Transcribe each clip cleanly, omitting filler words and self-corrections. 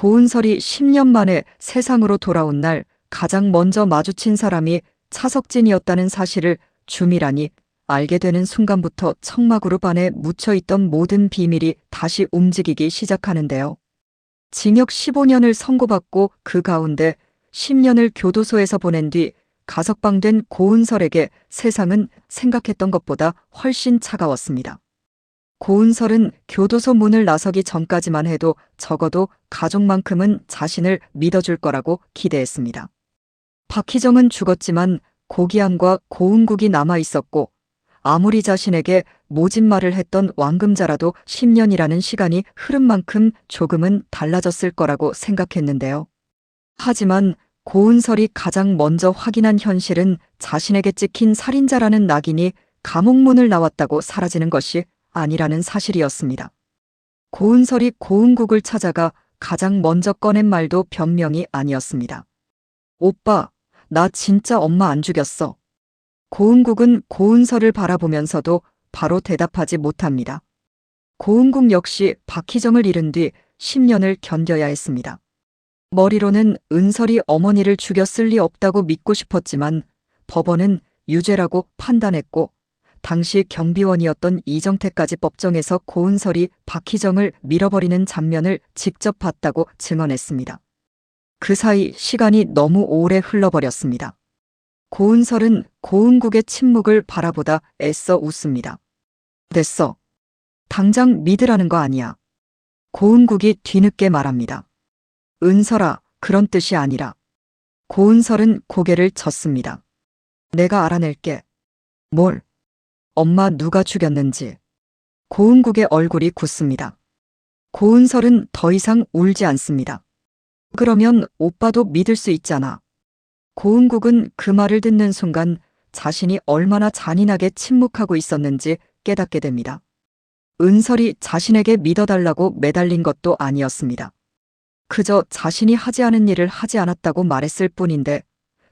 고은설이 10년 만에 세상으로 돌아온 날 가장 먼저 마주친 사람이 차석진이었다는 사실을 주미란이 알게 되는 순간부터 청마그룹 안에 묻혀있던 모든 비밀이 다시 움직이기 시작하는데요. 징역 15년을 선고받고 그 가운데 10년을 교도소에서 보낸 뒤 가석방된 고은설에게 세상은 생각했던 것보다 훨씬 차가웠습니다. 고은설은 교도소 문을 나서기 전까지만 해도 적어도 가족만큼은 자신을 믿어줄 거라고 기대했습니다. 박희정은 죽었지만 고기안과 고은국이 남아 있었고 아무리 자신에게 모진 말을 했던 왕금자라도 10년이라는 시간이 흐른 만큼 조금은 달라졌을 거라고 생각했는데요. 하지만 고은설이 가장 먼저 확인한 현실은 자신에게 찍힌 살인자라는 낙인이 감옥문을 나왔다고 사라지는 것이 아니라는 사실이었습니다. 고은설이 고은국을 찾아가 가장 먼저 꺼낸 말도 변명이 아니었습니다. 오빠, 나 진짜 엄마 안 죽였어. 고은국은 고은설을 바라보면서도 바로 대답하지 못합니다. 고은국 역시 박희정을 잃은 뒤 10년을 견뎌야 했습니다. 머리로는 은설이 어머니를 죽였을 리 없다고 믿고 싶었지만 법원은 유죄라고 판단했고 당시 경비원이었던 이정태까지 법정에서 고은설이 박희정을 밀어버리는 장면을 직접 봤다고 증언했습니다. 그 사이 시간이 너무 오래 흘러버렸습니다. 고은설은 고은국의 침묵을 바라보다 애써 웃습니다. 됐어. 당장 믿으라는 거 아니야. 고은국이 뒤늦게 말합니다. 은설아, 그런 뜻이 아니라. 고은설은 고개를 젓습니다. 내가 알아낼게. 뭘? 엄마 누가 죽였는지. 고은국의 얼굴이 굳습니다. 고은설은 더 이상 울지 않습니다. 그러면 오빠도 믿을 수 있잖아. 고은국은 그 말을 듣는 순간 자신이 얼마나 잔인하게 침묵하고 있었는지 깨닫게 됩니다. 은설이 자신에게 믿어달라고 매달린 것도 아니었습니다. 그저 자신이 하지 않은 일을 하지 않았다고 말했을 뿐인데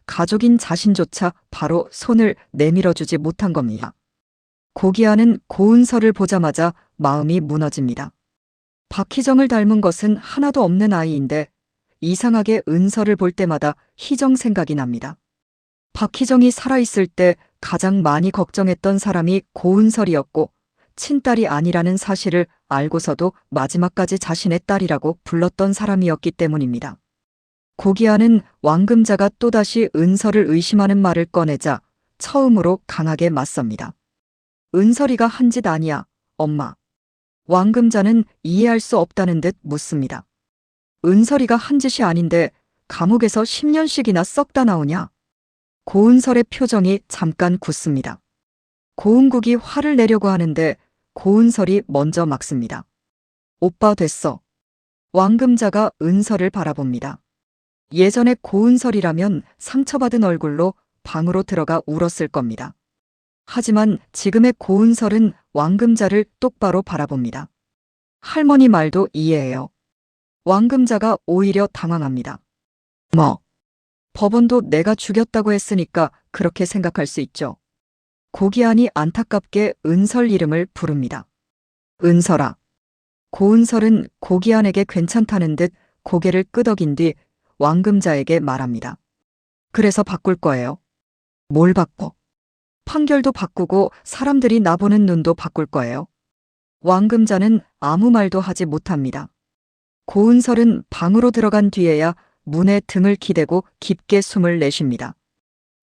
가족인 자신조차 바로 손을 내밀어주지 못한 겁니다. 고기아는 고은설을 보자마자 마음이 무너집니다. 박희정을 닮은 것은 하나도 없는 아이인데 이상하게 은설을 볼 때마다 희정 생각이 납니다. 박희정이 살아있을 때 가장 많이 걱정했던 사람이 고은설이었고 친딸이 아니라는 사실을 알고서도 마지막까지 자신의 딸이라고 불렀던 사람이었기 때문입니다. 고기아는 왕금자가 또다시 은설을 의심하는 말을 꺼내자 처음으로 강하게 맞섭니다. 은설이가 한 짓 아니야, 엄마. 왕금자는 이해할 수 없다는 듯 묻습니다. 은설이가 한 짓이 아닌데 감옥에서 10년씩이나 썩다 나오냐? 고은설의 표정이 잠깐 굳습니다. 고은국이 화를 내려고 하는데 고은설이 먼저 막습니다. 오빠 됐어. 왕금자가 은설을 바라봅니다. 예전에 고은설이라면 상처받은 얼굴로 방으로 들어가 울었을 겁니다. 하지만 지금의 고은설은 왕금자를 똑바로 바라봅니다. 할머니 말도 이해해요. 왕금자가 오히려 당황합니다. 뭐? 법원도 내가 죽였다고 했으니까 그렇게 생각할 수 있죠. 고기안이 안타깝게 은설 이름을 부릅니다. 은설아. 고은설은 고기안에게 괜찮다는 듯 고개를 끄덕인 뒤 왕금자에게 말합니다. 그래서 바꿀 거예요. 뭘 바꿔? 판결도 바꾸고 사람들이 나보는 눈도 바꿀 거예요. 왕금자는 아무 말도 하지 못합니다. 고은설은 방으로 들어간 뒤에야 문에 등을 기대고 깊게 숨을 내쉽니다.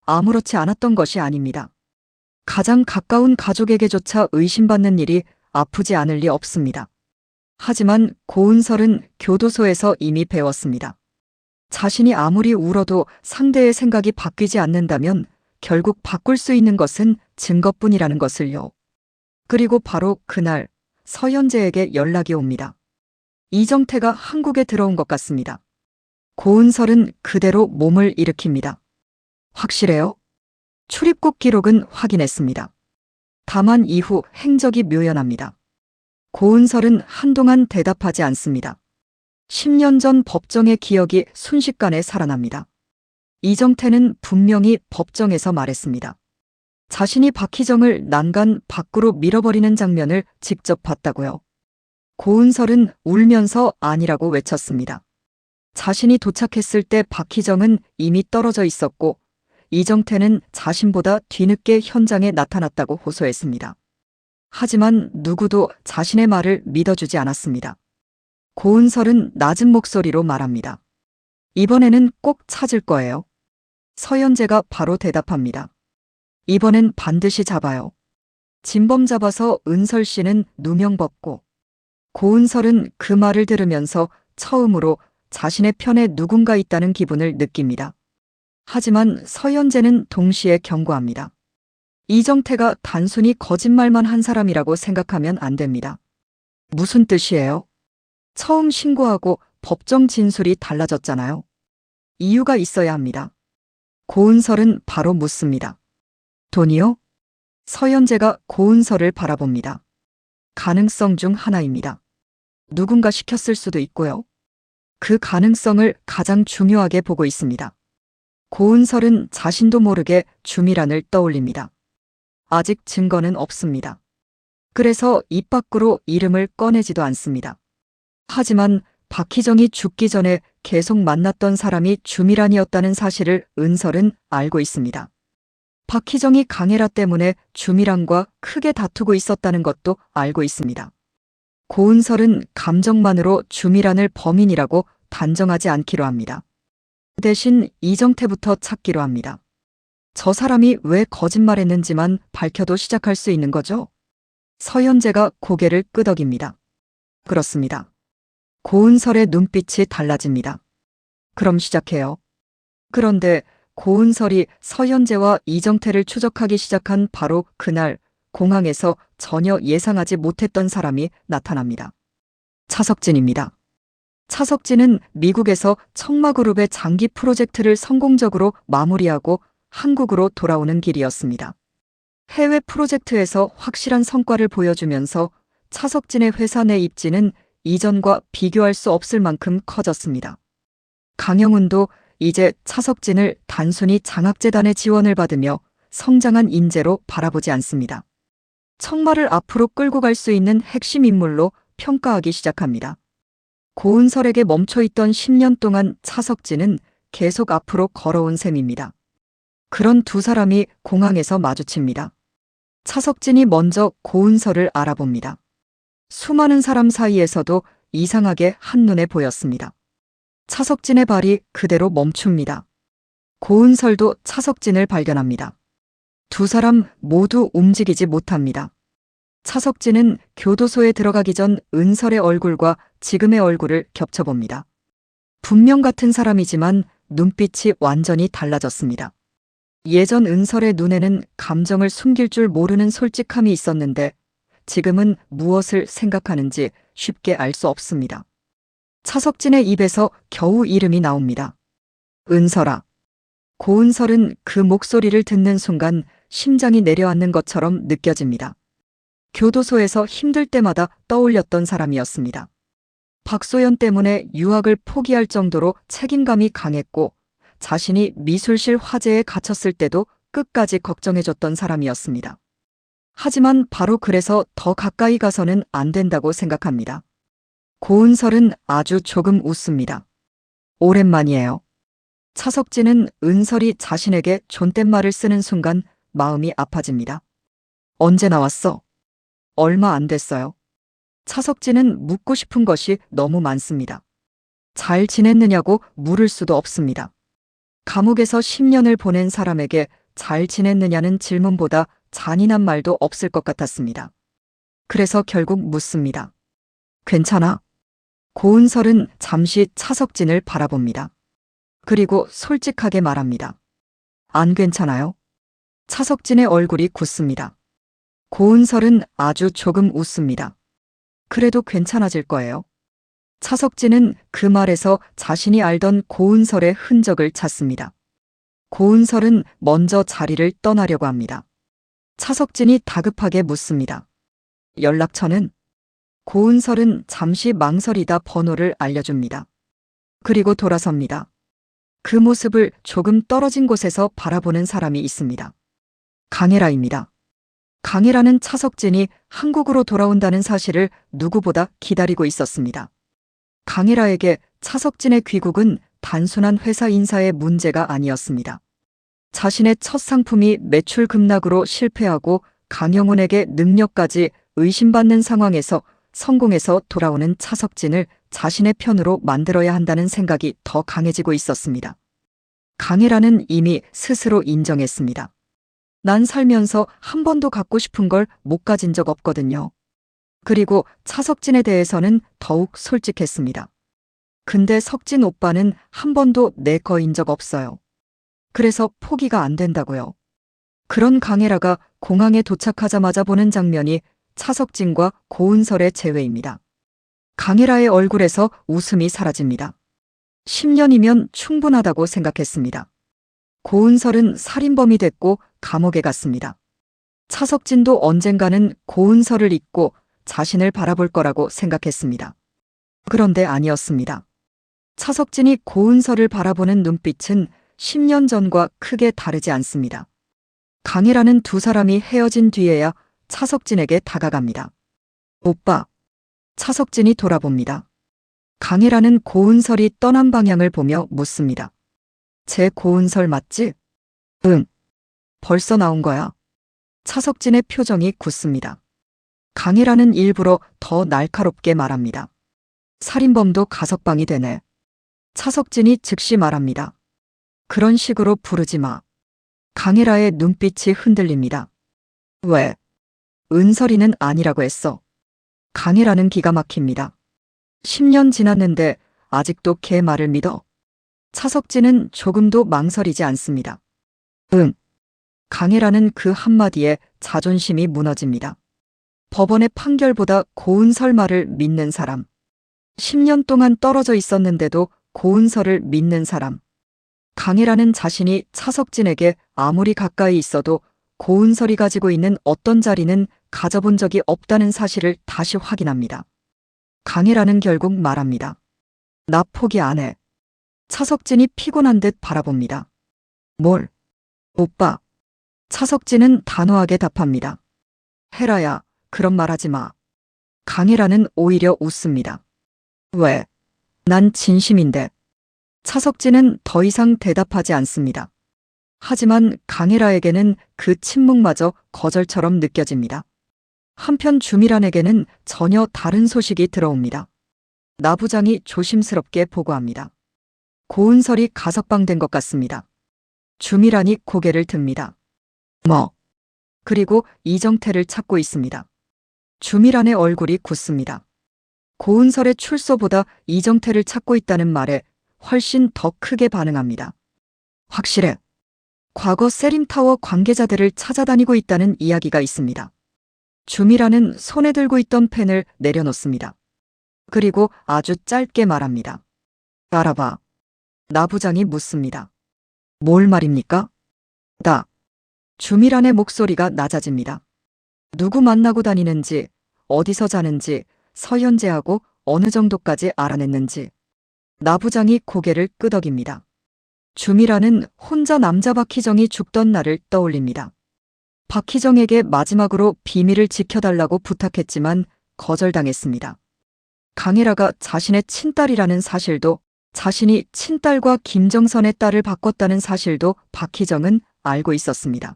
아무렇지 않았던 것이 아닙니다. 가장 가까운 가족에게조차 의심받는 일이 아프지 않을 리 없습니다. 하지만 고은설은 교도소에서 이미 배웠습니다. 자신이 아무리 울어도 상대의 생각이 바뀌지 않는다면 결국 바꿀 수 있는 것은 증거뿐이라는 것을요. 그리고 바로 그날 서현재에게 연락이 옵니다. 이정태가 한국에 들어온 것 같습니다. 고은설은 그대로 몸을 일으킵니다. 확실해요? 출입국 기록은 확인했습니다. 다만 이후 행적이 묘연합니다. 고은설은 한동안 대답하지 않습니다. 10년 전 법정의 기억이 순식간에 살아납니다. 이정태는 분명히 법정에서 말했습니다. 자신이 박희정을 난간 밖으로 밀어버리는 장면을 직접 봤다고요. 고은설은 울면서 아니라고 외쳤습니다. 자신이 도착했을 때 박희정은 이미 떨어져 있었고 이정태는 자신보다 뒤늦게 현장에 나타났다고 호소했습니다. 하지만 누구도 자신의 말을 믿어주지 않았습니다. 고은설은 낮은 목소리로 말합니다. 이번에는 꼭 찾을 거예요. 서현재가 바로 대답합니다. 이번엔 반드시 잡아요. 진범 잡아서 은설 씨는 누명 벗고. 고은설은 그 말을 들으면서 처음으로 자신의 편에 누군가 있다는 기분을 느낍니다. 하지만 서현재는 동시에 경고합니다. 이정태가 단순히 거짓말만 한 사람이라고 생각하면 안 됩니다. 무슨 뜻이에요? 처음 신고하고 법정 진술이 달라졌잖아요. 이유가 있어야 합니다. 고은설은 바로 묻습니다. 돈이요? 서현재가 고은설을 바라봅니다. 가능성 중 하나입니다. 누군가 시켰을 수도 있고요. 그 가능성을 가장 중요하게 보고 있습니다. 고은설은 자신도 모르게 주미란을 떠올립니다. 아직 증거는 없습니다. 그래서 입 밖으로 이름을 꺼내지도 않습니다. 하지만 박희정이 죽기 전에 계속 만났던 사람이 주미란이었다는 사실을 은설은 알고 있습니다. 박희정이 강혜라 때문에 주미란과 크게 다투고 있었다는 것도 알고 있습니다. 고은설은 감정만으로 주미란을 범인이라고 단정하지 않기로 합니다. 대신 이정태부터 찾기로 합니다. 저 사람이 왜 거짓말했는지만 밝혀도 시작할 수 있는 거죠? 서현재가 고개를 끄덕입니다. 그렇습니다. 고은설의 눈빛이 달라집니다. 그럼 시작해요. 그런데 고은설이 서현재와 이정태를 추적하기 시작한 바로 그날 공항에서 전혀 예상하지 못했던 사람이 나타납니다. 차석진입니다. 차석진은 미국에서 청마그룹의 장기 프로젝트를 성공적으로 마무리하고 한국으로 돌아오는 길이었습니다. 해외 프로젝트에서 확실한 성과를 보여주면서 차석진의 회사 내 입지는 이전과 비교할 수 없을 만큼 커졌습니다. 강영훈도 이제 차석진을 단순히 장학재단의 지원을 받으며 성장한 인재로 바라보지 않습니다. 청마를 앞으로 끌고 갈 수 있는 핵심 인물로 평가하기 시작합니다. 고은설에게 멈춰있던 10년 동안 차석진은 계속 앞으로 걸어온 셈입니다. 그런 두 사람이 공항에서 마주칩니다. 차석진이 먼저 고은설을 알아봅니다. 수많은 사람 사이에서도 이상하게 한눈에 보였습니다. 차석진의 발이 그대로 멈춥니다. 고은설도 차석진을 발견합니다. 두 사람 모두 움직이지 못합니다. 차석진은 교도소에 들어가기 전 은설의 얼굴과 지금의 얼굴을 겹쳐봅니다. 분명 같은 사람이지만 눈빛이 완전히 달라졌습니다. 예전 은설의 눈에는 감정을 숨길 줄 모르는 솔직함이 있었는데 지금은 무엇을 생각하는지 쉽게 알 수 없습니다. 차석진의 입에서 겨우 이름이 나옵니다. 은설아. 고은설은 그 목소리를 듣는 순간 심장이 내려앉는 것처럼 느껴집니다. 교도소에서 힘들 때마다 떠올렸던 사람이었습니다. 박소연 때문에 유학을 포기할 정도로 책임감이 강했고 자신이 미술실 화재에 갇혔을 때도 끝까지 걱정해줬던 사람이었습니다. 하지만 바로 그래서 더 가까이 가서는 안 된다고 생각합니다. 고은설은 아주 조금 웃습니다. 오랜만이에요. 차석진은 은설이 자신에게 존댓말을 쓰는 순간 마음이 아파집니다. 언제 나왔어? 얼마 안 됐어요. 차석진은 묻고 싶은 것이 너무 많습니다. 잘 지냈느냐고 물을 수도 없습니다. 감옥에서 10년을 보낸 사람에게 잘 지냈느냐는 질문보다 잔인한 말도 없을 것 같았습니다. 그래서 결국 묻습니다. 괜찮아? 고은설은 잠시 차석진을 바라봅니다. 그리고 솔직하게 말합니다. 안 괜찮아요? 차석진의 얼굴이 굳습니다. 고은설은 아주 조금 웃습니다. 그래도 괜찮아질 거예요. 차석진은 그 말에서 자신이 알던 고은설의 흔적을 찾습니다. 고은설은 먼저 자리를 떠나려고 합니다. 차석진이 다급하게 묻습니다. 연락처는? 고은설은 잠시 망설이다 번호를 알려줍니다. 그리고 돌아섭니다. 그 모습을 조금 떨어진 곳에서 바라보는 사람이 있습니다. 강혜라입니다. 강혜라는 차석진이 한국으로 돌아온다는 사실을 누구보다 기다리고 있었습니다. 강혜라에게 차석진의 귀국은 단순한 회사 인사의 문제가 아니었습니다. 자신의 첫 상품이 매출 급락으로 실패하고 강영훈에게 능력까지 의심받는 상황에서 성공해서 돌아오는 차석진을 자신의 편으로 만들어야 한다는 생각이 더 강해지고 있었습니다. 강혜라는 이미 스스로 인정했습니다. 난 살면서 한 번도 갖고 싶은 걸 못 가진 적 없거든요. 그리고 차석진에 대해서는 더욱 솔직했습니다. 근데 석진 오빠는 한 번도 내 거인 적 없어요. 그래서 포기가 안 된다고요. 그런 강혜라가 공항에 도착하자마자 보는 장면이 차석진과 고은설의 재회입니다. 강혜라의 얼굴에서 웃음이 사라집니다. 10년이면 충분하다고 생각했습니다. 고은설은 살인범이 됐고 감옥에 갔습니다. 차석진도 언젠가는 고은설을 잊고 자신을 바라볼 거라고 생각했습니다. 그런데 아니었습니다. 차석진이 고은설을 바라보는 눈빛은 10년 전과 크게 다르지 않습니다. 강혜라는 두 사람이 헤어진 뒤에야 차석진에게 다가갑니다. 오빠. 차석진이 돌아봅니다. 강혜라는 고은설이 떠난 방향을 보며 묻습니다. 제 고은설 맞지? 응. 벌써 나온 거야. 차석진의 표정이 굳습니다. 강혜라는 일부러 더 날카롭게 말합니다. 살인범도 가석방이 되네. 차석진이 즉시 말합니다. 그런 식으로 부르지 마. 강혜라의 눈빛이 흔들립니다. 왜? 은설이는 아니라고 했어. 강혜라는 기가 막힙니다. 10년 지났는데 아직도 걔 말을 믿어? 차석진은 조금도 망설이지 않습니다. 응. 강혜라는 그 한마디에 자존심이 무너집니다. 법원의 판결보다 고은설 말을 믿는 사람. 10년 동안 떨어져 있었는데도 고은설을 믿는 사람. 강혜라는 자신이 차석진에게 아무리 가까이 있어도 고은설이 가지고 있는 어떤 자리는 가져본 적이 없다는 사실을 다시 확인합니다. 강혜라는 결국 말합니다. 나 포기 안 해. 차석진이 피곤한 듯 바라봅니다. 뭘? 오빠. 차석진은 단호하게 답합니다. 혜라야, 그런 말 하지 마. 강혜라는 오히려 웃습니다. 왜? 난 진심인데. 차석진은 더 이상 대답하지 않습니다. 하지만 강혜라에게는 그 침묵마저 거절처럼 느껴집니다. 한편 주미란에게는 전혀 다른 소식이 들어옵니다. 나 부장이 조심스럽게 보고합니다. 고은설이 가석방된 것 같습니다. 주미란이 고개를 듭니다. 뭐? 그리고 이정태를 찾고 있습니다. 주미란의 얼굴이 굳습니다. 고은설의 출소보다 이정태를 찾고 있다는 말에 훨씬 더 크게 반응합니다. 확실해. 과거 세림타워 관계자들을 찾아다니고 있다는 이야기가 있습니다. 주미란은 손에 들고 있던 펜을 내려놓습니다. 그리고 아주 짧게 말합니다. 알아봐. 나 부장이 묻습니다. 뭘 말입니까? 나. 주미란의 목소리가 낮아집니다. 누구 만나고 다니는지, 어디서 자는지, 서현재하고 어느 정도까지 알아냈는지. 나 부장이 고개를 끄덕입니다. 주미란은 혼자 남자 박희정이 죽던 날을 떠올립니다. 박희정에게 마지막으로 비밀을 지켜달라고 부탁했지만 거절당했습니다. 강혜라가 자신의 친딸이라는 사실도, 자신이 친딸과 김정선의 딸을 바꿨다는 사실도 박희정은 알고 있었습니다.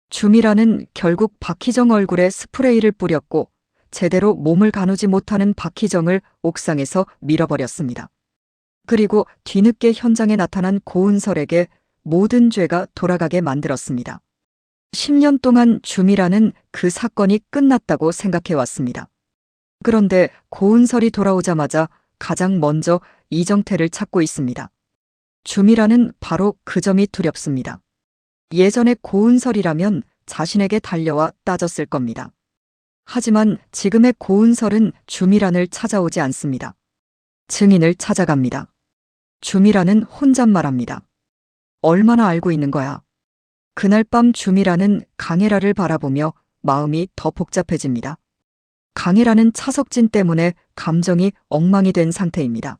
주미란은 결국 박희정 얼굴에 스프레이를 뿌렸고 제대로 몸을 가누지 못하는 박희정을 옥상에서 밀어버렸습니다. 그리고 뒤늦게 현장에 나타난 고은설에게 모든 죄가 돌아가게 만들었습니다. 10년 동안 주미란은 그 사건이 끝났다고 생각해왔습니다. 그런데 고은설이 돌아오자마자 가장 먼저 이정태를 찾고 있습니다. 주미란은 바로 그 점이 두렵습니다. 예전에 고은설이라면 자신에게 달려와 따졌을 겁니다. 하지만 지금의 고은설은 주미란을 찾아오지 않습니다. 증인을 찾아갑니다. 주미란은 혼잣말합니다. 얼마나 알고 있는 거야? 그날 밤 주미란은 강혜라를 바라보며 마음이 더 복잡해집니다. 강혜라는 차석진 때문에 감정이 엉망이 된 상태입니다.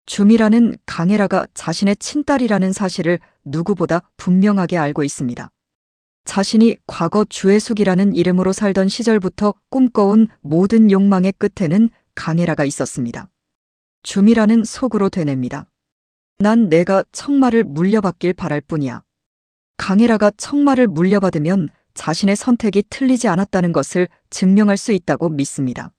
주미란은 강혜라가 자신의 친딸이라는 사실을 누구보다 분명하게 알고 있습니다. 자신이 과거 주혜숙이라는 이름으로 살던 시절부터 꿈꿔온 모든 욕망의 끝에는 강혜라가 있었습니다. 주미라는 속으로 되냅니다. 난 내가 청마를 물려받길 바랄 뿐이야. 강혜라가 청마를 물려받으면 자신의 선택이 틀리지 않았다는 것을 증명할 수 있다고 믿습니다.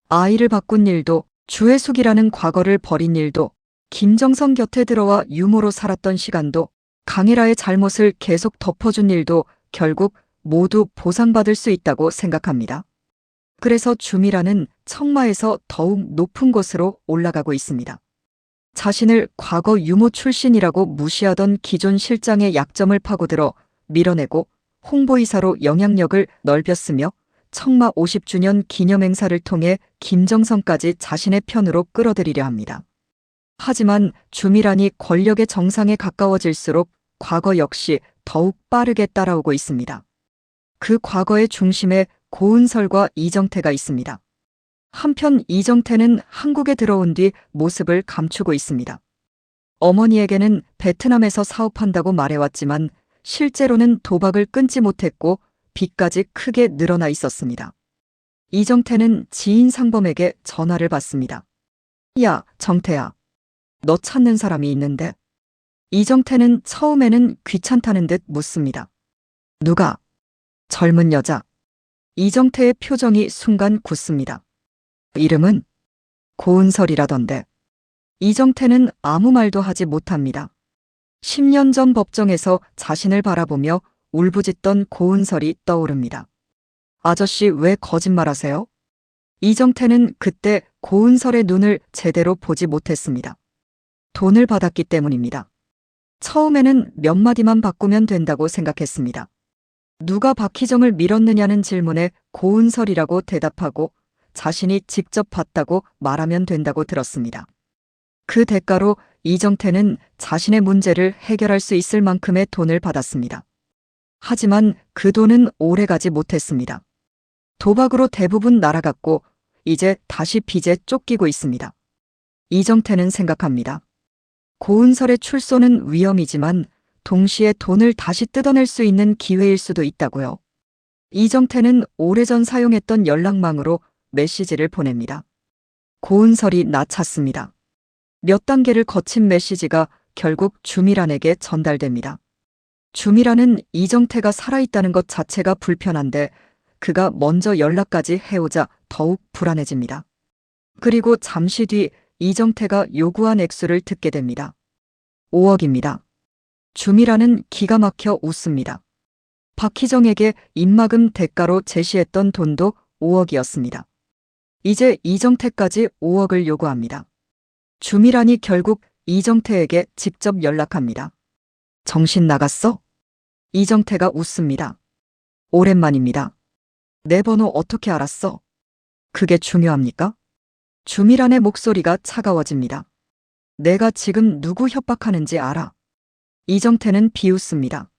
아이를 바꾼 일도, 주혜숙이라는 과거를 버린 일도, 김정성 곁에 들어와 유모로 살았던 시간도, 강혜라의 잘못을 계속 덮어준 일도 결국 모두 보상받을 수 있다고 생각합니다. 그래서 주미라는 청마에서 더욱 높은 곳으로 올라가고 있습니다. 자신을 과거 유모 출신이라고 무시하던 기존 실장의 약점을 파고들어 밀어내고 홍보이사로 영향력을 넓혔으며 청마 50주년 기념행사를 통해 김정성까지 자신의 편으로 끌어들이려 합니다. 하지만 주미란이 권력의 정상에 가까워질수록 과거 역시 더욱 빠르게 따라오고 있습니다. 그 과거의 중심에 고은설과 이정태가 있습니다. 한편 이정태는 한국에 들어온 뒤 모습을 감추고 있습니다. 어머니에게는 베트남에서 사업한다고 말해왔지만 실제로는 도박을 끊지 못했고 빚까지 크게 늘어나 있었습니다. 이정태는 지인 상범에게 전화를 받습니다. 야, 정태야. 너 찾는 사람이 있는데. 이정태는 처음에는 귀찮다는 듯 묻습니다. 누가? 젊은 여자. 이정태의 표정이 순간 굳습니다. 이름은? 고은설이라던데. 이정태는 아무 말도 하지 못합니다. 10년 전 법정에서 자신을 바라보며 울부짖던 고은설이 떠오릅니다. 아저씨 왜 거짓말하세요? 이정태는 그때 고은설의 눈을 제대로 보지 못했습니다. 돈을 받았기 때문입니다. 처음에는 몇 마디만 바꾸면 된다고 생각했습니다. 누가 박희정을 밀었느냐는 질문에 고은설이라고 대답하고 자신이 직접 봤다고 말하면 된다고 들었습니다. 그 대가로 이정태는 자신의 문제를 해결할 수 있을 만큼의 돈을 받았습니다. 하지만 그 돈은 오래가지 못했습니다. 도박으로 대부분 날아갔고 이제 다시 빚에 쫓기고 있습니다. 이정태는 생각합니다. 고은설의 출소는 위험이지만 동시에 돈을 다시 뜯어낼 수 있는 기회일 수도 있다고요. 이정태는 오래전 사용했던 연락망으로 메시지를 보냅니다. 고은설이 나 찾습니다. 몇 단계를 거친 메시지가 결국 주미란에게 전달됩니다. 주미란은 이정태가 살아있다는 것 자체가 불편한데 그가 먼저 연락까지 해오자 더욱 불안해집니다. 그리고 잠시 뒤 이정태가 요구한 액수를 듣게 됩니다. 5억입니다. 주미란은 기가 막혀 웃습니다. 박희정에게 입막음 대가로 제시했던 돈도 5억이었습니다. 이제 이정태까지 5억을 요구합니다. 주미란이 결국 이정태에게 직접 연락합니다. 정신 나갔어? 이정태가 웃습니다. 오랜만입니다. 내 번호 어떻게 알았어? 그게 중요합니까? 주미란의 목소리가 차가워집니다. 내가 지금 누구 협박하는지 알아. 이정태는 비웃습니다.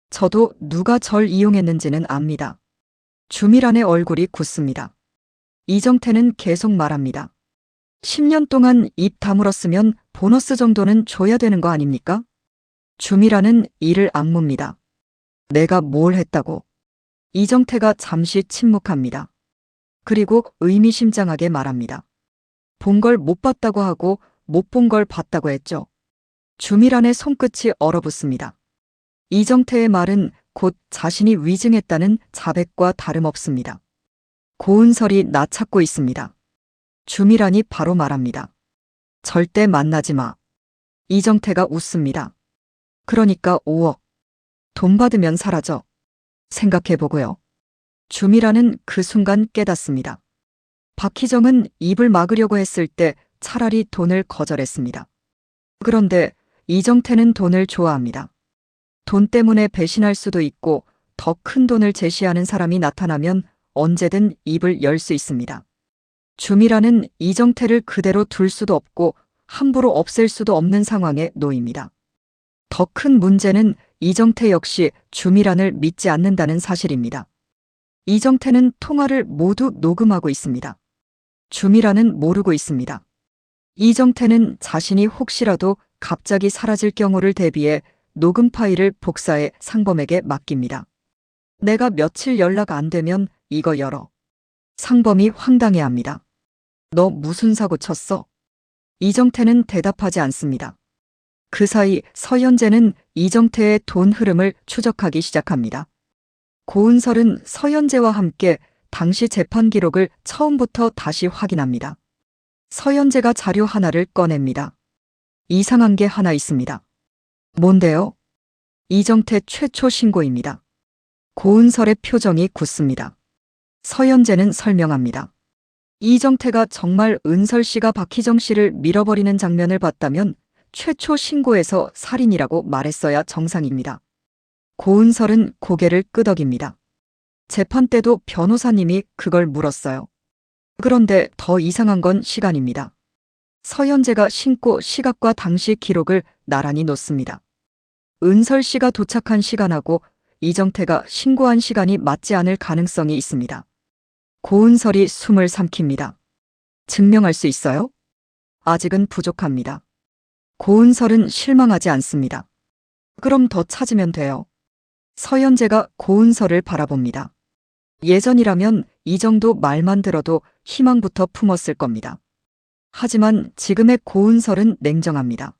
저도 누가 절 이용했는지는 압니다. 주미란의 얼굴이 굳습니다. 이정태는 계속 말합니다. 10년 동안 입 다물었으면 보너스 정도는 줘야 되는 거 아닙니까? 주미란은 이를 악뭅니다. 내가 뭘 했다고? 이정태가 잠시 침묵합니다. 그리고 의미심장하게 말합니다. 본 걸 못 봤다고 하고 못 본 걸 봤다고 했죠. 주미란의 손끝이 얼어붙습니다. 이정태의 말은 곧 자신이 위증했다는 자백과 다름없습니다. 고은설이 나 찾고 있습니다. 주미란이 바로 말합니다. 절대 만나지 마. 이정태가 웃습니다. 그러니까 5억. 돈 받으면 사라져. 생각해보고요. 주미란은 그 순간 깨닫습니다. 박희정은 입을 막으려고 했을 때 차라리 돈을 거절했습니다. 그런데 이정태는 돈을 좋아합니다. 돈 때문에 배신할 수도 있고 더 큰 돈을 제시하는 사람이 나타나면 언제든 입을 열 수 있습니다. 주미란은 이정태를 그대로 둘 수도 없고 함부로 없앨 수도 없는 상황에 놓입니다. 더 큰 문제는 이정태 역시 주미란을 믿지 않는다는 사실입니다. 이정태는 통화를 모두 녹음하고 있습니다. 주미란은 모르고 있습니다. 이정태는 자신이 혹시라도 갑자기 사라질 경우를 대비해 녹음 파일을 복사해 상범에게 맡깁니다. 내가 며칠 연락 안 되면 이거 열어. 상범이 황당해합니다. 너 무슨 사고 쳤어? 이정태는 대답하지 않습니다. 그 사이 서현재는 이정태의 돈 흐름을 추적하기 시작합니다. 고은설은 서현재와 함께 당시 재판 기록을 처음부터 다시 확인합니다. 서현재가 자료 하나를 꺼냅니다. 이상한 게 하나 있습니다. 뭔데요? 이정태 최초 신고입니다. 고은설의 표정이 굳습니다. 서현재는 설명합니다. 이정태가 정말 은설 씨가 박희정 씨를 밀어버리는 장면을 봤다면 최초 신고에서 살인이라고 말했어야 정상입니다. 고은설은 고개를 끄덕입니다. 재판 때도 변호사님이 그걸 물었어요. 그런데 더 이상한 건 시간입니다. 서현재가 신고 시각과 당시 기록을 나란히 놓습니다. 은설 씨가 도착한 시간하고 이정태가 신고한 시간이 맞지 않을 가능성이 있습니다. 고은설이 숨을 삼킵니다. 증명할 수 있어요? 아직은 부족합니다. 고은설은 실망하지 않습니다. 그럼 더 찾으면 돼요. 서현재가 고은설을 바라봅니다. 예전이라면 이 정도 말만 들어도 희망부터 품었을 겁니다. 하지만 지금의 고은설은 냉정합니다.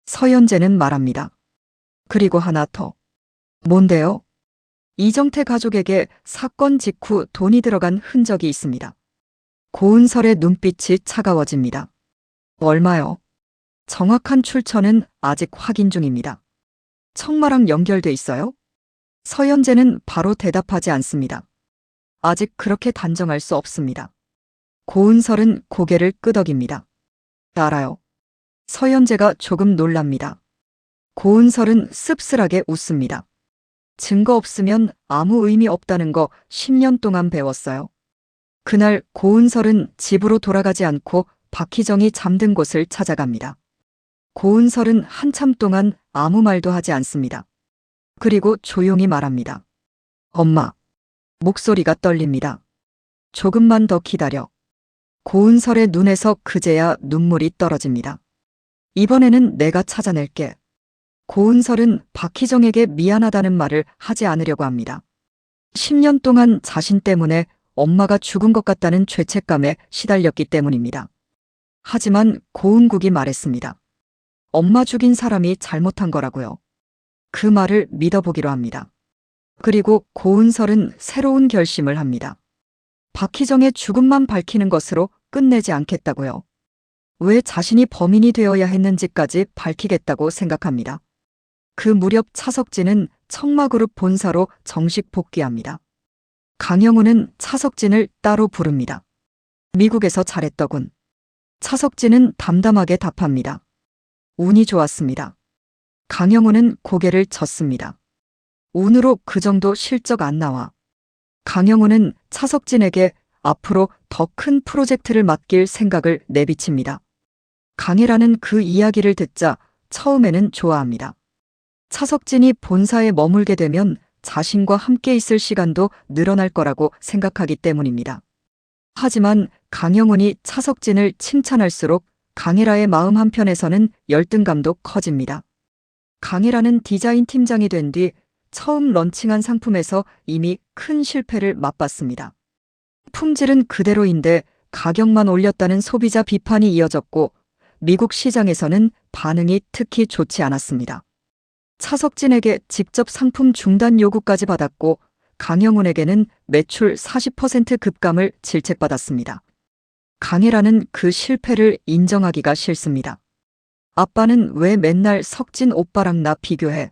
서현재는 말합니다. 그리고 하나 더. 뭔데요? 이정태 가족에게 사건 직후 돈이 들어간 흔적이 있습니다. 고은설의 눈빛이 차가워집니다. 얼마요? 정확한 출처는 아직 확인 중입니다. 청마랑 연결돼 있어요? 서현재는 바로 대답하지 않습니다. 아직 그렇게 단정할 수 없습니다. 고은설은 고개를 끄덕입니다. 알아요. 서현재가 조금 놀랍니다. 고은설은 씁쓸하게 웃습니다. 증거 없으면 아무 의미 없다는 거 10년 동안 배웠어요. 그날 고은설은 집으로 돌아가지 않고 박희정이 잠든 곳을 찾아갑니다. 고은설은 한참 동안 아무 말도 하지 않습니다. 그리고 조용히 말합니다. 엄마. 목소리가 떨립니다. 조금만 더 기다려. 고은설의 눈에서 그제야 눈물이 떨어집니다. 이번에는 내가 찾아낼게. 고은설은 박희정에게 미안하다는 말을 하지 않으려고 합니다. 10년 동안 자신 때문에 엄마가 죽은 것 같다는 죄책감에 시달렸기 때문입니다. 하지만 고은국이 말했습니다. 엄마 죽인 사람이 잘못한 거라고요. 그 말을 믿어보기로 합니다. 그리고 고은설은 새로운 결심을 합니다. 박희정의 죽음만 밝히는 것으로 끝내지 않겠다고요. 왜 자신이 범인이 되어야 했는지까지 밝히겠다고 생각합니다. 그 무렵 차석진은 청마그룹 본사로 정식 복귀합니다. 강영훈은 차석진을 따로 부릅니다. 미국에서 잘했더군. 차석진은 담담하게 답합니다. 운이 좋았습니다. 강영훈은 고개를 젓습니다. 운으로 그 정도 실적 안 나와. 강영훈은 차석진에게 앞으로 더 큰 프로젝트를 맡길 생각을 내비칩니다. 강혜라는 그 이야기를 듣자 처음에는 좋아합니다. 차석진이 본사에 머물게 되면 자신과 함께 있을 시간도 늘어날 거라고 생각하기 때문입니다. 하지만 강영훈이 차석진을 칭찬할수록 강혜라의 마음 한편에서는 열등감도 커집니다. 강혜라는 디자인 팀장이 된 뒤 처음 런칭한 상품에서 이미 큰 실패를 맛봤습니다. 품질은 그대로인데 가격만 올렸다는 소비자 비판이 이어졌고 미국 시장에서는 반응이 특히 좋지 않았습니다. 차석진에게 직접 상품 중단 요구까지 받았고 강영훈에게는 매출 40% 급감을 질책받았습니다. 강혜라는 그 실패를 인정하기가 싫습니다. 아빠는 왜 맨날 석진 오빠랑 나 비교해?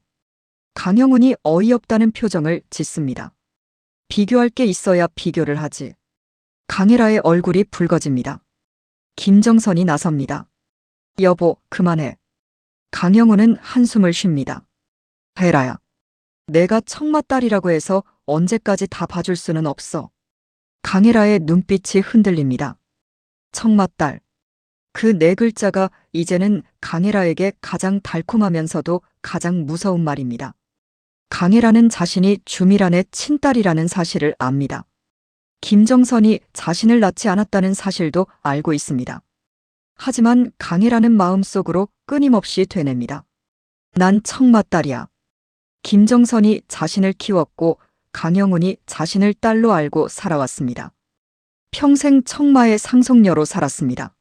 강영훈이 어이없다는 표정을 짓습니다. 비교할 게 있어야 비교를 하지. 강혜라의 얼굴이 붉어집니다. 김정선이 나섭니다. 여보, 그만해. 강영훈은 한숨을 쉽니다. 혜라야. 내가 청마 딸이라고 해서 언제까지 다 봐줄 수는 없어. 강혜라의 눈빛이 흔들립니다. 청마 딸. 그 네 글자가 이제는 강혜라에게 가장 달콤하면서도 가장 무서운 말입니다. 강혜라는 자신이 주미란의 친딸이라는 사실을 압니다. 김정선이 자신을 낳지 않았다는 사실도 알고 있습니다. 하지만 강혜라는 마음속으로 끊임없이 되뇌입니다. 난 청마 딸이야. 김정선이 자신을 키웠고 강영훈이 자신을 딸로 알고 살아왔습니다. 평생 청마의 상속녀로 살았습니다.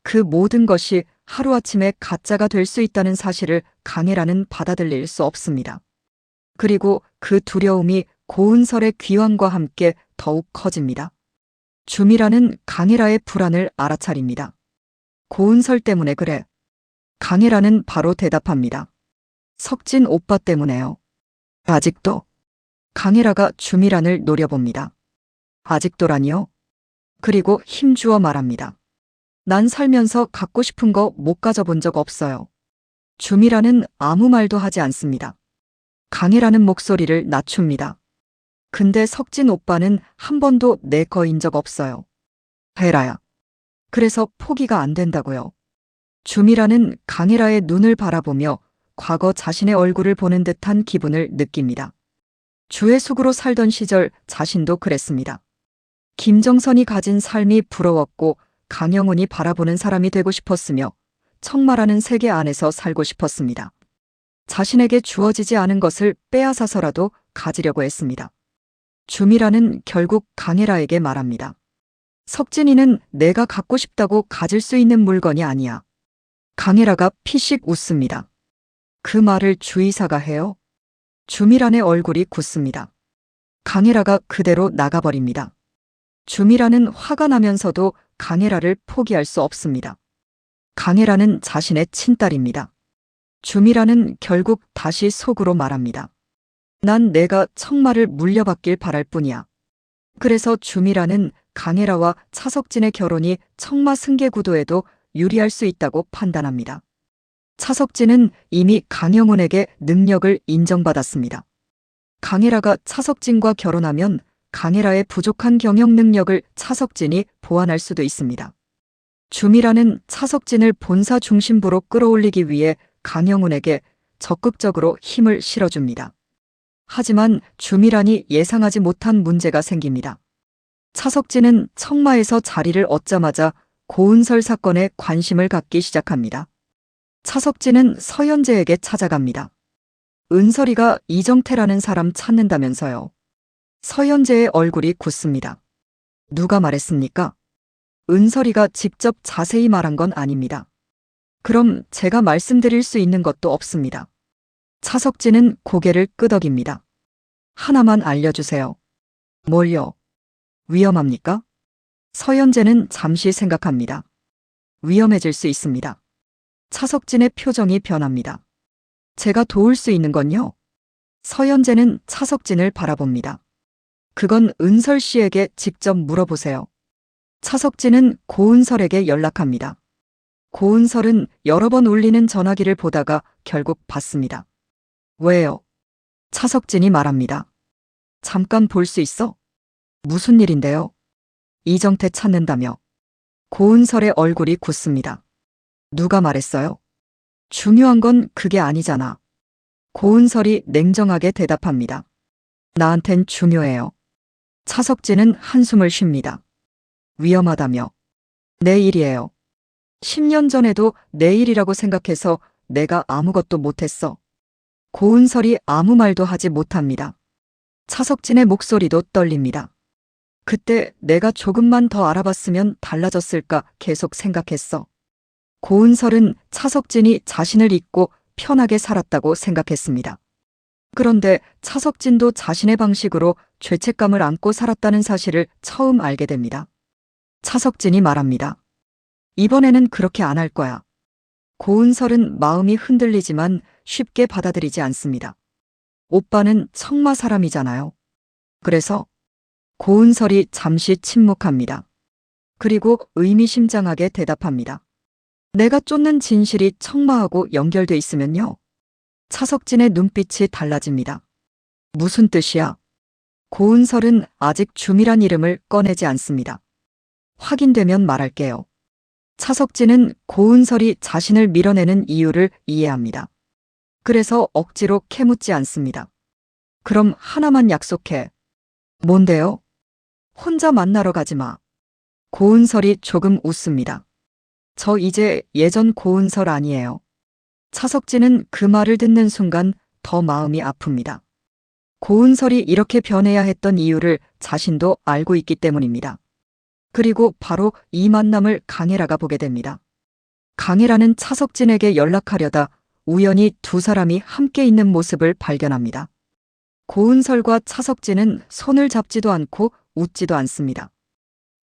그 모든 것이 하루아침에 가짜가 될 수 있다는 사실을 강혜라는 받아들일 수 없습니다. 그리고 그 두려움이 고은설의 귀환과 함께 더욱 커집니다. 주미라는 강혜라의 불안을 알아차립니다. 고은설 때문에 그래. 강혜라는 바로 대답합니다. 석진 오빠 때문에요. 아직도? 강혜라가 주미란을 노려봅니다. 아직도라니요? 그리고 힘주어 말합니다. 난 살면서 갖고 싶은 거 못 가져본 적 없어요. 주미란은 아무 말도 하지 않습니다. 강혜라는 목소리를 낮춥니다. 근데 석진 오빠는 한 번도 내 거인 적 없어요. 헤라야. 그래서 포기가 안 된다고요. 주미란은 강혜라의 눈을 바라보며 과거 자신의 얼굴을 보는 듯한 기분을 느낍니다. 주해숙으로 살던 시절 자신도 그랬습니다. 김정선이 가진 삶이 부러웠고 강영훈이 바라보는 사람이 되고 싶었으며 청마라는 세계 안에서 살고 싶었습니다. 자신에게 주어지지 않은 것을 빼앗아서라도 가지려고 했습니다. 주미라는 결국 강혜라에게 말합니다. 석진이는 내가 갖고 싶다고 가질 수 있는 물건이 아니야. 강혜라가 피식 웃습니다. 그 말을 주의사가 해요? 주미란의 얼굴이 굳습니다. 강혜라가 그대로 나가버립니다. 주미란은 화가 나면서도 강혜라를 포기할 수 없습니다. 강혜라는 자신의 친딸입니다. 주미란은 결국 다시 속으로 말합니다. 난 내가 청마를 물려받길 바랄 뿐이야. 그래서 주미란은 강혜라와 차석진의 결혼이 청마 승계 구도에도 유리할 수 있다고 판단합니다. 차석진은 이미 강영훈에게 능력을 인정받았습니다. 강혜라가 차석진과 결혼하면 강혜라의 부족한 경영 능력을 차석진이 보완할 수도 있습니다. 주미라는 차석진을 본사 중심부로 끌어올리기 위해 강영훈에게 적극적으로 힘을 실어줍니다. 하지만 주미란이 예상하지 못한 문제가 생깁니다. 차석진은 청마에서 자리를 얻자마자 고은설 사건에 관심을 갖기 시작합니다. 차석진은 서현재에게 찾아갑니다. 은설이가 이정태라는 사람 찾는다면서요. 서현재의 얼굴이 굳습니다. 누가 말했습니까? 은설이가 직접 자세히 말한 건 아닙니다. 그럼 제가 말씀드릴 수 있는 것도 없습니다. 차석진은 고개를 끄덕입니다. 하나만 알려주세요. 뭘요? 위험합니까? 서현재는 잠시 생각합니다. 위험해질 수 있습니다. 차석진의 표정이 변합니다. 제가 도울 수 있는 건요? 서현재는 차석진을 바라봅니다. 그건 은설 씨에게 직접 물어보세요. 차석진은 고은설에게 연락합니다. 고은설은 여러 번 울리는 전화기를 보다가 결국 받습니다. 왜요? 차석진이 말합니다. 잠깐 볼 수 있어? 무슨 일인데요? 이정태 찾는다며. 고은설의 얼굴이 굳습니다. 누가 말했어요? 중요한 건 그게 아니잖아. 고은설이 냉정하게 대답합니다. 나한텐 중요해요. 차석진은 한숨을 쉽니다. 위험하다며. 내 일이에요. 10년 전에도 내 일이라고 생각해서 내가 아무것도 못했어. 고은설이 아무 말도 하지 못합니다. 차석진의 목소리도 떨립니다. 그때 내가 조금만 더 알아봤으면 달라졌을까 계속 생각했어. 고은설은 차석진이 자신을 잊고 편하게 살았다고 생각했습니다. 그런데 차석진도 자신의 방식으로 죄책감을 안고 살았다는 사실을 처음 알게 됩니다. 차석진이 말합니다. 이번에는 그렇게 안 할 거야. 고은설은 마음이 흔들리지만 쉽게 받아들이지 않습니다. 오빠는 청마 사람이잖아요. 그래서 고은설이 잠시 침묵합니다. 그리고 의미심장하게 대답합니다. 내가 쫓는 진실이 청마하고 연결돼 있으면요. 차석진의 눈빛이 달라집니다. 무슨 뜻이야? 고은설은 아직 주미란 이름을 꺼내지 않습니다. 확인되면 말할게요. 차석진은 고은설이 자신을 밀어내는 이유를 이해합니다. 그래서 억지로 캐묻지 않습니다. 그럼 하나만 약속해. 뭔데요? 혼자 만나러 가지 마. 고은설이 조금 웃습니다. 저 이제 예전 고은설 아니에요. 차석진은 그 말을 듣는 순간 더 마음이 아픕니다. 고은설이 이렇게 변해야 했던 이유를 자신도 알고 있기 때문입니다. 그리고 바로 이 만남을 강혜라가 보게 됩니다. 강혜라는 차석진에게 연락하려다 우연히 두 사람이 함께 있는 모습을 발견합니다. 고은설과 차석진은 손을 잡지도 않고 웃지도 않습니다.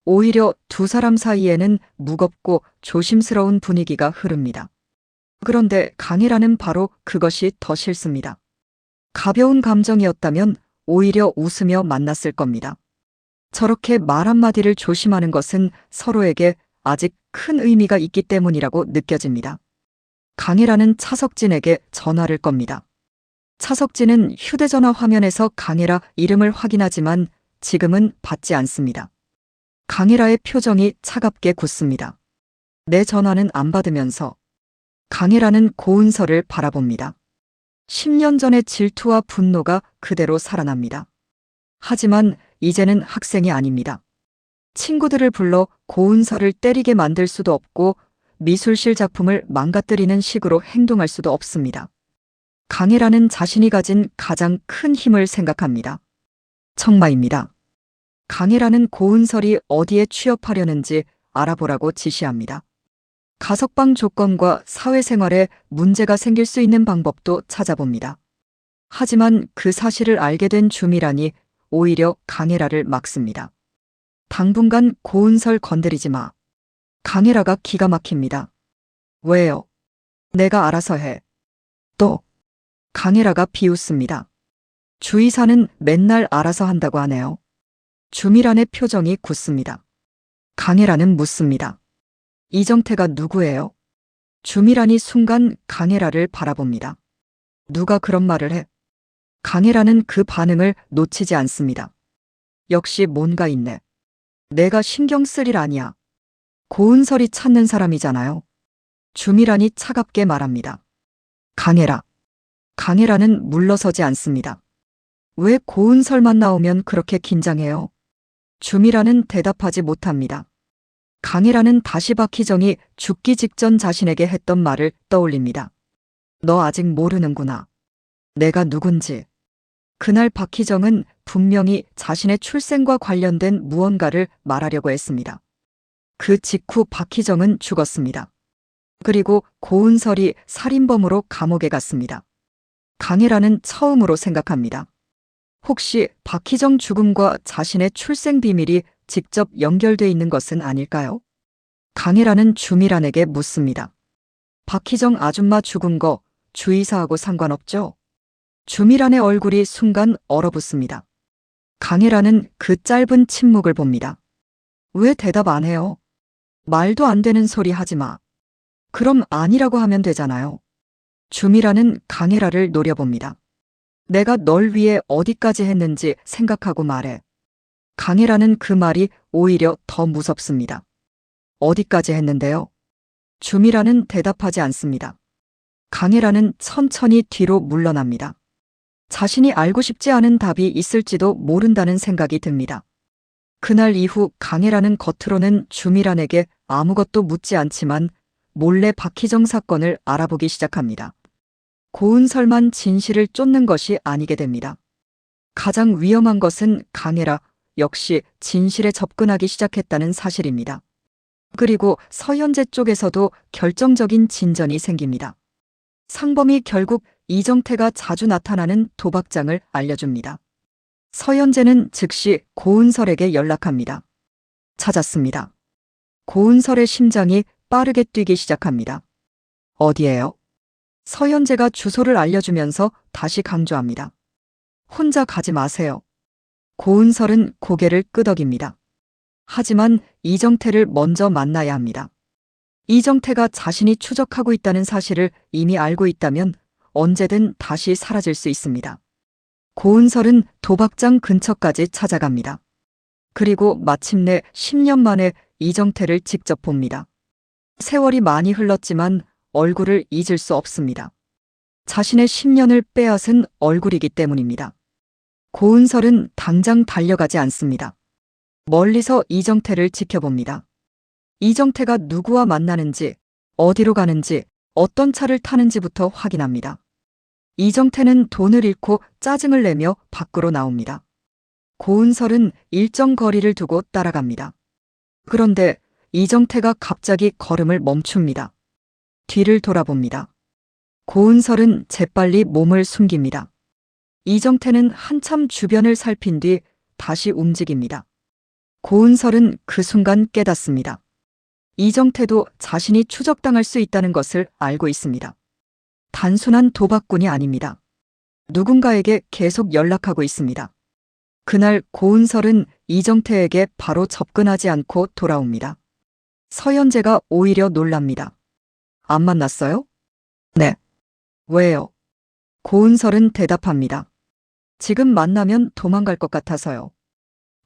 오히려 두 사람 사이에는 무겁고 조심스러운 분위기가 흐릅니다. 그런데 강혜라는 바로 그것이 더 싫습니다. 가벼운 감정이었다면 오히려 웃으며 만났을 겁니다. 저렇게 말 한마디를 조심하는 것은 서로에게 아직 큰 의미가 있기 때문이라고 느껴집니다. 강혜라는 차석진에게 전화를 겁니다. 차석진은 휴대전화 화면에서 강혜라 이름을 확인하지만 지금은 받지 않습니다. 강혜라의 표정이 차갑게 굳습니다. 내 전화는 안 받으면서. 강혜라는 고은설을 바라봅니다. 10년 전의 질투와 분노가 그대로 살아납니다. 하지만 이제는 학생이 아닙니다. 친구들을 불러 고은설을 때리게 만들 수도 없고 미술실 작품을 망가뜨리는 식으로 행동할 수도 없습니다. 강혜라는 자신이 가진 가장 큰 힘을 생각합니다. 청마입니다. 강혜라는 고은설이 어디에 취업하려는지 알아보라고 지시합니다. 가석방 조건과 사회생활에 문제가 생길 수 있는 방법도 찾아봅니다. 하지만 그 사실을 알게 된 주미란이 오히려 강혜라를 막습니다. 당분간 고은설 건드리지 마. 강혜라가 기가 막힙니다. 왜요? 내가 알아서 해. 또 강혜라가 비웃습니다. 주의사는 맨날 알아서 한다고 하네요. 주미란의 표정이 굳습니다. 강혜라는 묻습니다. 이정태가 누구예요? 주미란이 순간 강혜라를 바라봅니다. 누가 그런 말을 해? 강혜라는 그 반응을 놓치지 않습니다. 역시 뭔가 있네. 내가 신경 쓸 일 아니야. 고은설이 찾는 사람이잖아요. 주미란이 차갑게 말합니다. 강혜라. 강혜라는 물러서지 않습니다. 왜 고은설만 나오면 그렇게 긴장해요? 주미란은 대답하지 못합니다. 강혜라는 다시 박희정이 죽기 직전 자신에게 했던 말을 떠올립니다. 너 아직 모르는구나. 내가 누군지. 그날 박희정은 분명히 자신의 출생과 관련된 무언가를 말하려고 했습니다. 그 직후 박희정은 죽었습니다. 그리고 고은설이 살인범으로 감옥에 갔습니다. 강혜라는 처음으로 생각합니다. 혹시 박희정 죽음과 자신의 출생 비밀이 직접 연결돼 있는 것은 아닐까요? 강혜라는 주미란에게 묻습니다. 박희정 아줌마 죽은 거 주의사하고 상관없죠? 주미란의 얼굴이 순간 얼어붙습니다. 강혜라는 그 짧은 침묵을 봅니다. 왜 대답 안 해요? 말도 안 되는 소리 하지 마. 그럼 아니라고 하면 되잖아요. 주미란은 강혜라를 노려봅니다. 내가 널 위해 어디까지 했는지 생각하고 말해. 강혜라는 그 말이 오히려 더 무섭습니다. 어디까지 했는데요? 주미란은 대답하지 않습니다. 강혜라는 천천히 뒤로 물러납니다. 자신이 알고 싶지 않은 답이 있을지도 모른다는 생각이 듭니다. 그날 이후 강혜라는 겉으로는 주미란에게 아무것도 묻지 않지만 몰래 박희정 사건을 알아보기 시작합니다. 고은설만 진실을 쫓는 것이 아니게 됩니다. 가장 위험한 것은 강혜라 역시 진실에 접근하기 시작했다는 사실입니다. 그리고 서현재 쪽에서도 결정적인 진전이 생깁니다. 상범이 결국 이정태가 자주 나타나는 도박장을 알려줍니다. 서현재는 즉시 고은설에게 연락합니다. 찾았습니다. 고은설의 심장이 빠르게 뛰기 시작합니다. 어디예요? 서현재가 주소를 알려주면서 다시 강조합니다. 혼자 가지 마세요. 고은설은 고개를 끄덕입니다. 하지만 이정태를 먼저 만나야 합니다. 이정태가 자신이 추적하고 있다는 사실을 이미 알고 있다면 언제든 다시 사라질 수 있습니다. 고은설은 도박장 근처까지 찾아갑니다. 그리고 마침내 10년 만에 이정태를 직접 봅니다. 세월이 많이 흘렀지만 얼굴을 잊을 수 없습니다. 자신의 10년을 빼앗은 얼굴이기 때문입니다. 고은설은 당장 달려가지 않습니다. 멀리서 이정태를 지켜봅니다. 이정태가 누구와 만나는지, 어디로 가는지, 어떤 차를 타는지부터 확인합니다. 이정태는 돈을 잃고 짜증을 내며 밖으로 나옵니다. 고은설은 일정 거리를 두고 따라갑니다. 그런데 이정태가 갑자기 걸음을 멈춥니다. 뒤를 돌아봅니다. 고은설은 재빨리 몸을 숨깁니다. 이정태는 한참 주변을 살핀 뒤 다시 움직입니다. 고은설은 그 순간 깨닫습니다. 이정태도 자신이 추적당할 수 있다는 것을 알고 있습니다. 단순한 도박꾼이 아닙니다. 누군가에게 계속 연락하고 있습니다. 그날 고은설은 이정태에게 바로 접근하지 않고 돌아옵니다. 서현재가 오히려 놀랍니다. 안 만났어요? 네. 왜요? 고은설은 대답합니다. 지금 만나면 도망갈 것 같아서요.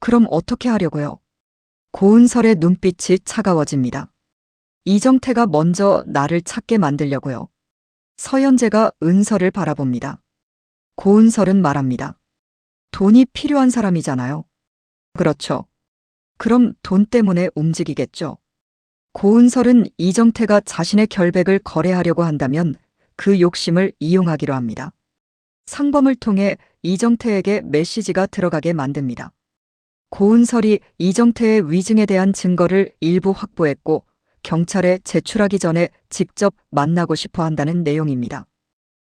그럼 어떻게 하려고요? 고은설의 눈빛이 차가워집니다. 이정태가 먼저 나를 찾게 만들려고요. 서현재가 은설을 바라봅니다. 고은설은 말합니다. 돈이 필요한 사람이잖아요. 그렇죠. 그럼 돈 때문에 움직이겠죠. 고은설은 이정태가 자신의 결백을 거래하려고 한다면 그 욕심을 이용하기로 합니다. 상범을 통해 이정태에게 메시지가 들어가게 만듭니다. 고은설이 이정태의 위증에 대한 증거를 일부 확보했고 경찰에 제출하기 전에 직접 만나고 싶어 한다는 내용입니다.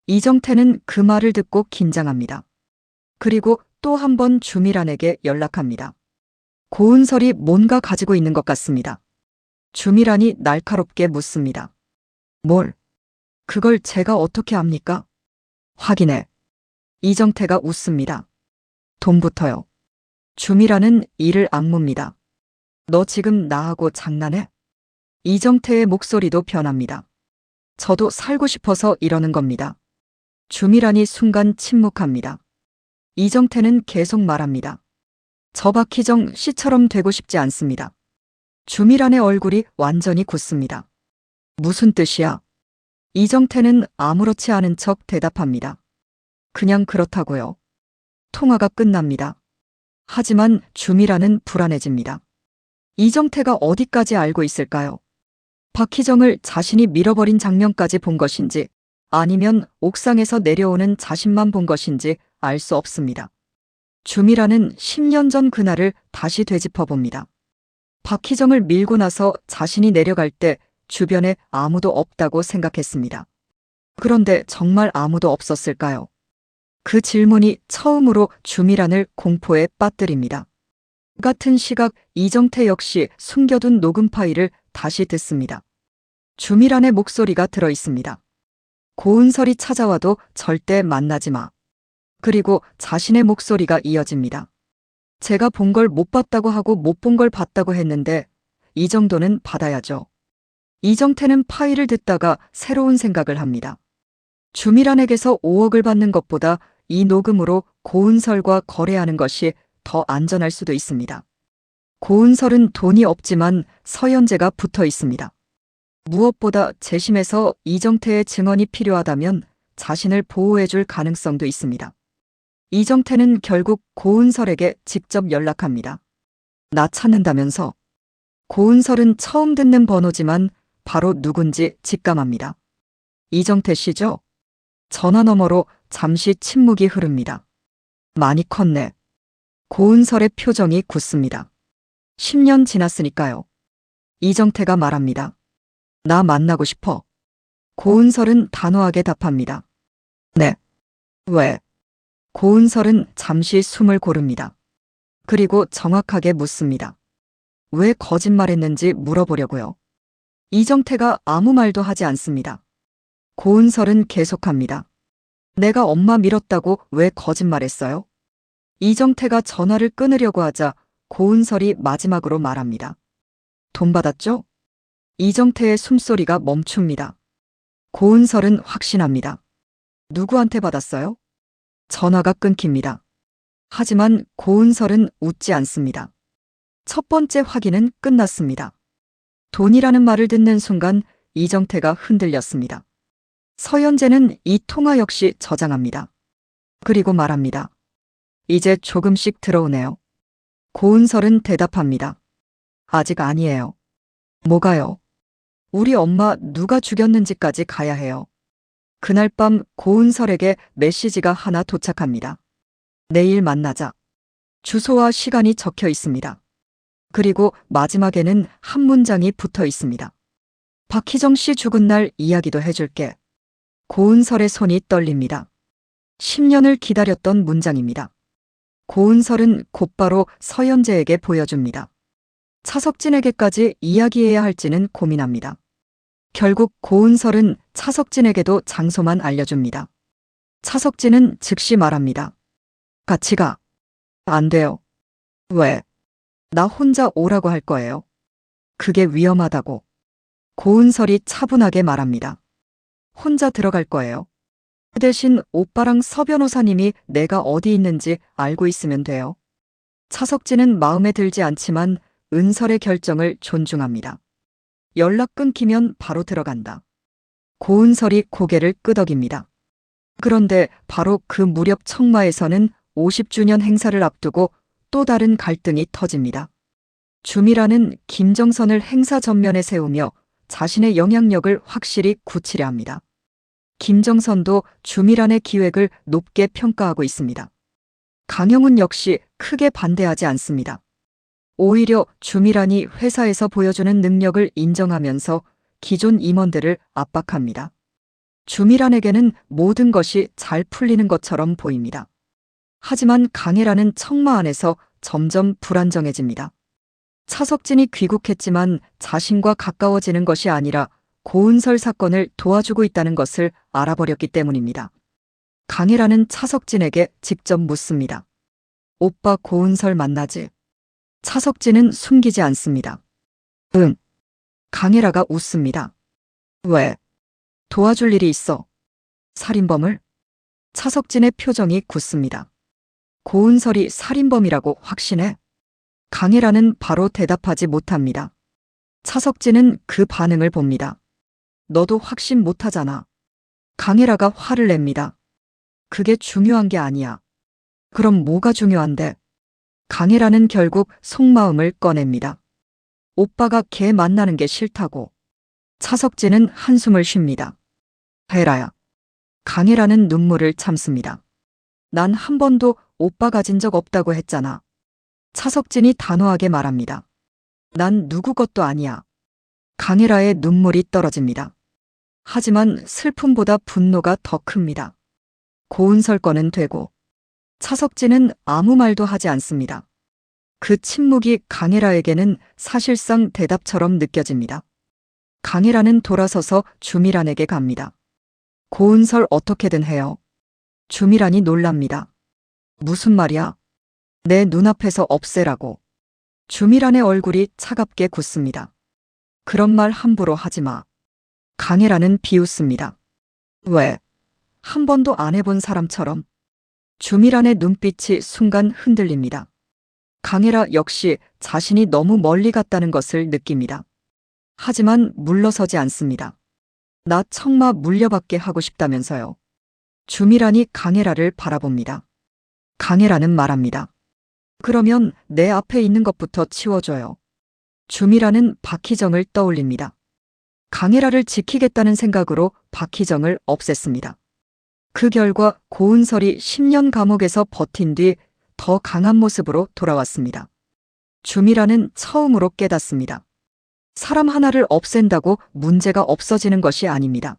이정태는 그 말을 듣고 긴장합니다. 그리고 또 한 번 주미란에게 연락합니다. 고은설이 뭔가 가지고 있는 것 같습니다. 주미란이 날카롭게 묻습니다. 뭘? 그걸 제가 어떻게 압니까? 확인해. 이정태가 웃습니다. 돈부터요. 주미란은 이를 악뭅니다. 너 지금 나하고 장난해? 이정태의 목소리도 변합니다. 저도 살고 싶어서 이러는 겁니다. 주미란이 순간 침묵합니다. 이정태는 계속 말합니다. 저 박희정 씨처럼 되고 싶지 않습니다. 주미란의 얼굴이 완전히 굳습니다. 무슨 뜻이야? 이정태는 아무렇지 않은 척 대답합니다. 그냥 그렇다고요. 통화가 끝납니다. 하지만 주미란은 불안해집니다. 이정태가 어디까지 알고 있을까요? 박희정을 자신이 밀어버린 장면까지 본 것인지 아니면 옥상에서 내려오는 자신만 본 것인지 알 수 없습니다. 주미란은 10년 전 그날을 다시 되짚어 봅니다. 박희정을 밀고 나서 자신이 내려갈 때 주변에 아무도 없다고 생각했습니다. 그런데 정말 아무도 없었을까요? 그 질문이 처음으로 주미란을 공포에 빠뜨립니다. 같은 시각 이정태 역시 숨겨둔 녹음 파일을 다시 듣습니다. 주미란의 목소리가 들어 있습니다. 고은설이 찾아와도 절대 만나지 마. 그리고 자신의 목소리가 이어집니다. 제가 본 걸 못 봤다고 하고 못 본 걸 봤다고 했는데 이 정도는 받아야죠. 이정태는 파일을 듣다가 새로운 생각을 합니다. 주미란에게서 5억을 받는 것보다 이 녹음으로 고은설과 거래하는 것이 더 안전할 수도 있습니다. 고은설은 돈이 없지만 서현재가 붙어 있습니다. 무엇보다 재심에서 이정태의 증언이 필요하다면 자신을 보호해줄 가능성도 있습니다. 이정태는 결국 고은설에게 직접 연락합니다. 나 찾는다면서? 고은설은 처음 듣는 번호지만 바로 누군지 직감합니다. 이정태 씨죠? 전화 너머로 잠시 침묵이 흐릅니다. 많이 컸네. 고은설의 표정이 굳습니다. 10년 지났으니까요. 이정태가 말합니다. 나 만나고 싶어. 고은설은 단호하게 답합니다. 네. 왜? 고은설은 잠시 숨을 고릅니다. 그리고 정확하게 묻습니다. 왜 거짓말했는지 물어보려고요. 이정태가 아무 말도 하지 않습니다. 고은설은 계속합니다. 내가 엄마 밀었다고 왜 거짓말했어요? 이정태가 전화를 끊으려고 하자 고은설이 마지막으로 말합니다. 돈 받았죠? 이정태의 숨소리가 멈춥니다. 고은설은 확신합니다. 누구한테 받았어요? 전화가 끊깁니다. 하지만 고은설은 웃지 않습니다. 첫 번째 확인은 끝났습니다. 돈이라는 말을 듣는 순간 이정태가 흔들렸습니다. 서현재는 이 통화 역시 저장합니다. 그리고 말합니다. 이제 조금씩 들어오네요. 고은설은 대답합니다. 아직 아니에요. 뭐가요? 우리 엄마 누가 죽였는지까지 가야 해요. 그날 밤 고은설에게 메시지가 하나 도착합니다. 내일 만나자. 주소와 시간이 적혀 있습니다. 그리고 마지막에는 한 문장이 붙어 있습니다. 박희정 씨 죽은 날 이야기도 해줄게. 고은설의 손이 떨립니다. 10년을 기다렸던 문장입니다. 고은설은 곧바로 서현재에게 보여줍니다. 차석진에게까지 이야기해야 할지는 고민합니다. 결국 고은설은 차석진에게도 장소만 알려줍니다. 차석진은 즉시 말합니다. 같이 가. 안 돼요. 왜? 나 혼자 오라고 할 거예요. 그게 위험하다고. 고은설이 차분하게 말합니다. 혼자 들어갈 거예요. 그 대신 오빠랑 서 변호사님이 내가 어디 있는지 알고 있으면 돼요. 차석진은 마음에 들지 않지만 은설의 결정을 존중합니다. 연락 끊기면 바로 들어간다. 고은설이 고개를 끄덕입니다. 그런데 바로 그 무렵 청마에서는 50주년 행사를 앞두고 또 다른 갈등이 터집니다. 주미라는 김정선을 행사 전면에 세우며 자신의 영향력을 확실히 굳히려 합니다. 김정선도 주미란의 기획을 높게 평가하고 있습니다. 강영훈 역시 크게 반대하지 않습니다. 오히려 주미란이 회사에서 보여주는 능력을 인정하면서 기존 임원들을 압박합니다. 주미란에게는 모든 것이 잘 풀리는 것처럼 보입니다. 하지만 강혜라는 청마 안에서 점점 불안정해집니다. 차석진이 귀국했지만 자신과 가까워지는 것이 아니라 고은설 사건을 도와주고 있다는 것을 알아버렸기 때문입니다. 강혜라는 차석진에게 직접 묻습니다. 오빠 고은설 만나지? 차석진은 숨기지 않습니다. 응. 강혜라가 웃습니다. 왜? 도와줄 일이 있어. 살인범을? 차석진의 표정이 굳습니다. 고은설이 살인범이라고 확신해? 강혜라는 바로 대답하지 못합니다. 차석진은 그 반응을 봅니다. 너도 확신 못하잖아. 강혜라가 화를 냅니다. 그게 중요한 게 아니야. 그럼 뭐가 중요한데? 강혜라는 결국 속마음을 꺼냅니다. 오빠가 걔 만나는 게 싫다고. 차석진은 한숨을 쉽니다. 혜라야. 강혜라는 눈물을 참습니다. 난 한 번도 오빠 가진 적 없다고 했잖아. 차석진이 단호하게 말합니다. 난 누구 것도 아니야. 강혜라의 눈물이 떨어집니다. 하지만 슬픔보다 분노가 더 큽니다. 고은설 건은 되고 차석진은 아무 말도 하지 않습니다. 그 침묵이 강혜라에게는 사실상 대답처럼 느껴집니다. 강혜라는 돌아서서 주미란에게 갑니다. 고은설 어떻게든 해요. 주미란이 놀랍니다. 무슨 말이야? 내 눈앞에서 없애라고. 주미란의 얼굴이 차갑게 굳습니다. 그런 말 함부로 하지 마. 강혜라는 비웃습니다. 왜? 한 번도 안 해본 사람처럼. 주미란의 눈빛이 순간 흔들립니다. 강혜라 역시 자신이 너무 멀리 갔다는 것을 느낍니다. 하지만 물러서지 않습니다. 나 청마 물려받게 하고 싶다면서요. 주미란이 강혜라를 바라봅니다. 강혜라는 말합니다. 그러면 내 앞에 있는 것부터 치워줘요. 주미란은 박희정을 떠올립니다. 강혜라를 지키겠다는 생각으로 박희정을 없앴습니다. 그 결과 고은설이 10년 감옥에서 버틴 뒤 더 강한 모습으로 돌아왔습니다. 주미란은 처음으로 깨닫습니다. 사람 하나를 없앤다고 문제가 없어지는 것이 아닙니다.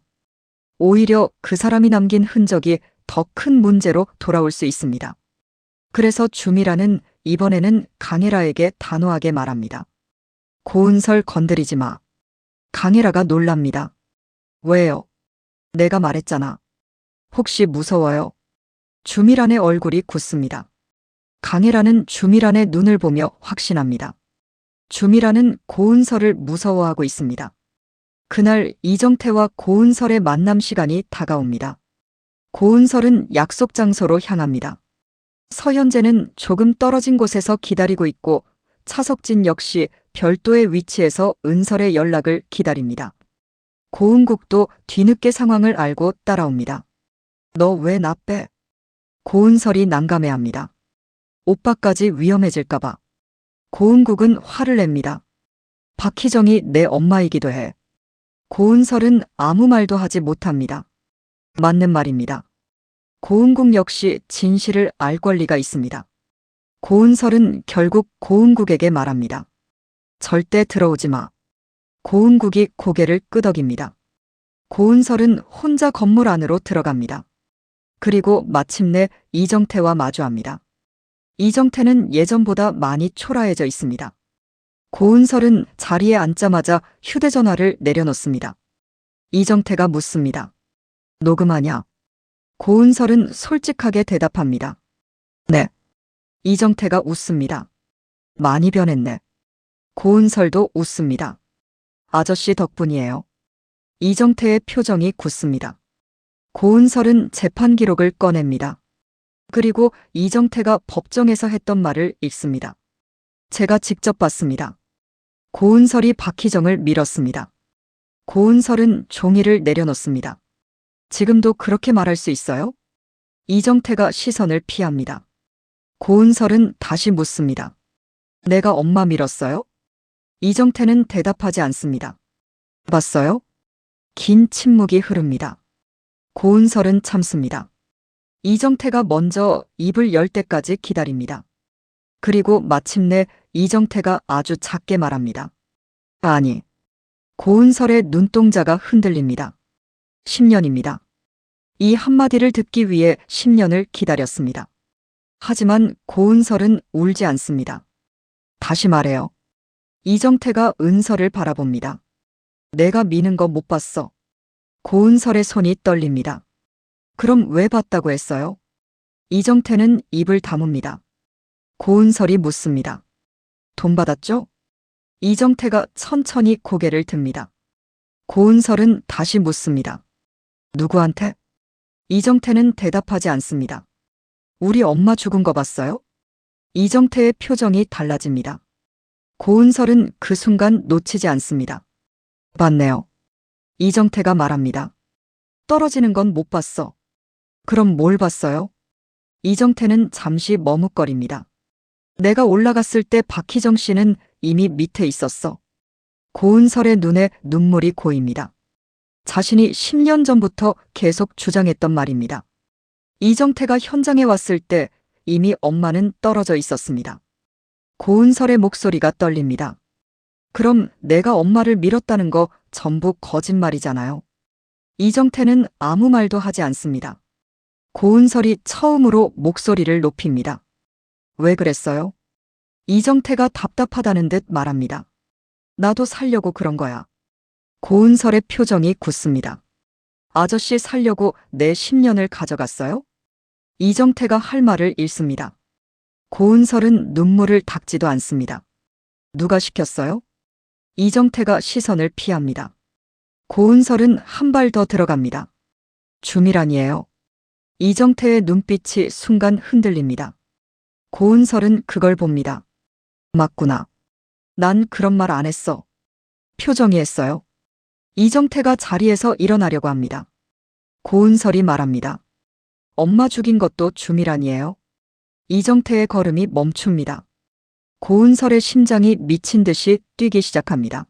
오히려 그 사람이 남긴 흔적이 더 큰 문제로 돌아올 수 있습니다. 그래서 주미란은 이번에는 강혜라에게 단호하게 말합니다. 고은설 건드리지 마. 강혜라가 놀랍니다. 왜요? 내가 말했잖아. 혹시 무서워요? 주미란의 얼굴이 굳습니다. 강혜라는 주미란의 눈을 보며 확신합니다. 주미란은 고은설을 무서워하고 있습니다. 그날 이정태와 고은설의 만남 시간이 다가옵니다. 고은설은 약속 장소로 향합니다. 서현재는 조금 떨어진 곳에서 기다리고 있고 차석진 역시 별도의 위치에서 은설의 연락을 기다립니다. 고은국도 뒤늦게 상황을 알고 따라옵니다. 너 왜 나 빼? 고은설이 난감해합니다. 오빠까지 위험해질까봐. 고은국은 화를 냅니다. 박희정이 내 엄마이기도 해. 고은설은 아무 말도 하지 못합니다. 맞는 말입니다. 고은국 역시 진실을 알 권리가 있습니다. 고은설은 결국 고은국에게 말합니다. 절대 들어오지 마. 고은국이 고개를 끄덕입니다. 고은설은 혼자 건물 안으로 들어갑니다. 그리고 마침내 이정태와 마주합니다. 이정태는 예전보다 많이 초라해져 있습니다. 고은설은 자리에 앉자마자 휴대전화를 내려놓습니다. 이정태가 묻습니다. 녹음하냐? 고은설은 솔직하게 대답합니다. 네. 이정태가 웃습니다. 많이 변했네. 고은설도 웃습니다. 아저씨 덕분이에요. 이정태의 표정이 굳습니다. 고은설은 재판 기록을 꺼냅니다. 그리고 이정태가 법정에서 했던 말을 읽습니다. 제가 직접 봤습니다. 고은설이 박희정을 밀었습니다. 고은설은 종이를 내려놓습니다. 지금도 그렇게 말할 수 있어요? 이정태가 시선을 피합니다. 고은설은 다시 묻습니다. 내가 엄마 밀었어요? 이정태는 대답하지 않습니다. 봤어요? 긴 침묵이 흐릅니다. 고은설은 참습니다. 이정태가 먼저 입을 열 때까지 기다립니다. 그리고 마침내 이정태가 아주 작게 말합니다. 아니. 고은설의 눈동자가 흔들립니다. 10년입니다. 이 한마디를 듣기 위해 10년을 기다렸습니다. 하지만 고은설은 울지 않습니다. 다시 말해요. 이정태가 은설을 바라봅니다. 내가 미는 거 못 봤어. 고은설의 손이 떨립니다. 그럼 왜 봤다고 했어요? 이정태는 입을 다뭅니다. 고은설이 묻습니다. 돈 받았죠? 이정태가 천천히 고개를 듭니다. 고은설은 다시 묻습니다. 누구한테? 이정태는 대답하지 않습니다. 우리 엄마 죽은 거 봤어요? 이정태의 표정이 달라집니다. 고은설은 그 순간 놓치지 않습니다. 봤네요. 이정태가 말합니다. 떨어지는 건 못 봤어. 그럼 뭘 봤어요? 이정태는 잠시 머뭇거립니다. 내가 올라갔을 때 박희정 씨는 이미 밑에 있었어. 고은설의 눈에 눈물이 고입니다. 자신이 10년 전부터 계속 주장했던 말입니다. 이정태가 현장에 왔을 때 이미 엄마는 떨어져 있었습니다. 고은설의 목소리가 떨립니다. 그럼 내가 엄마를 밀었다는 거 전부 거짓말이잖아요. 이정태는 아무 말도 하지 않습니다. 고은설이 처음으로 목소리를 높입니다. 왜 그랬어요? 이정태가 답답하다는 듯 말합니다. 나도 살려고 그런 거야. 고은설의 표정이 굳습니다. 아저씨 살려고 내 10년을 가져갔어요? 이정태가 할 말을 잃습니다. 고은설은 눈물을 닦지도 않습니다. 누가 시켰어요? 이정태가 시선을 피합니다. 고은설은 한 발 더 들어갑니다. 주밀안이에요. 이정태의 눈빛이 순간 흔들립니다. 고은설은 그걸 봅니다. 맞구나. 난 그런 말 안 했어. 표정이 했어요. 이정태가 자리에서 일어나려고 합니다. 고은설이 말합니다. 엄마 죽인 것도 주밀안이에요. 이정태의 걸음이 멈춥니다. 고은설의 심장이 미친 듯이 뛰기 시작합니다.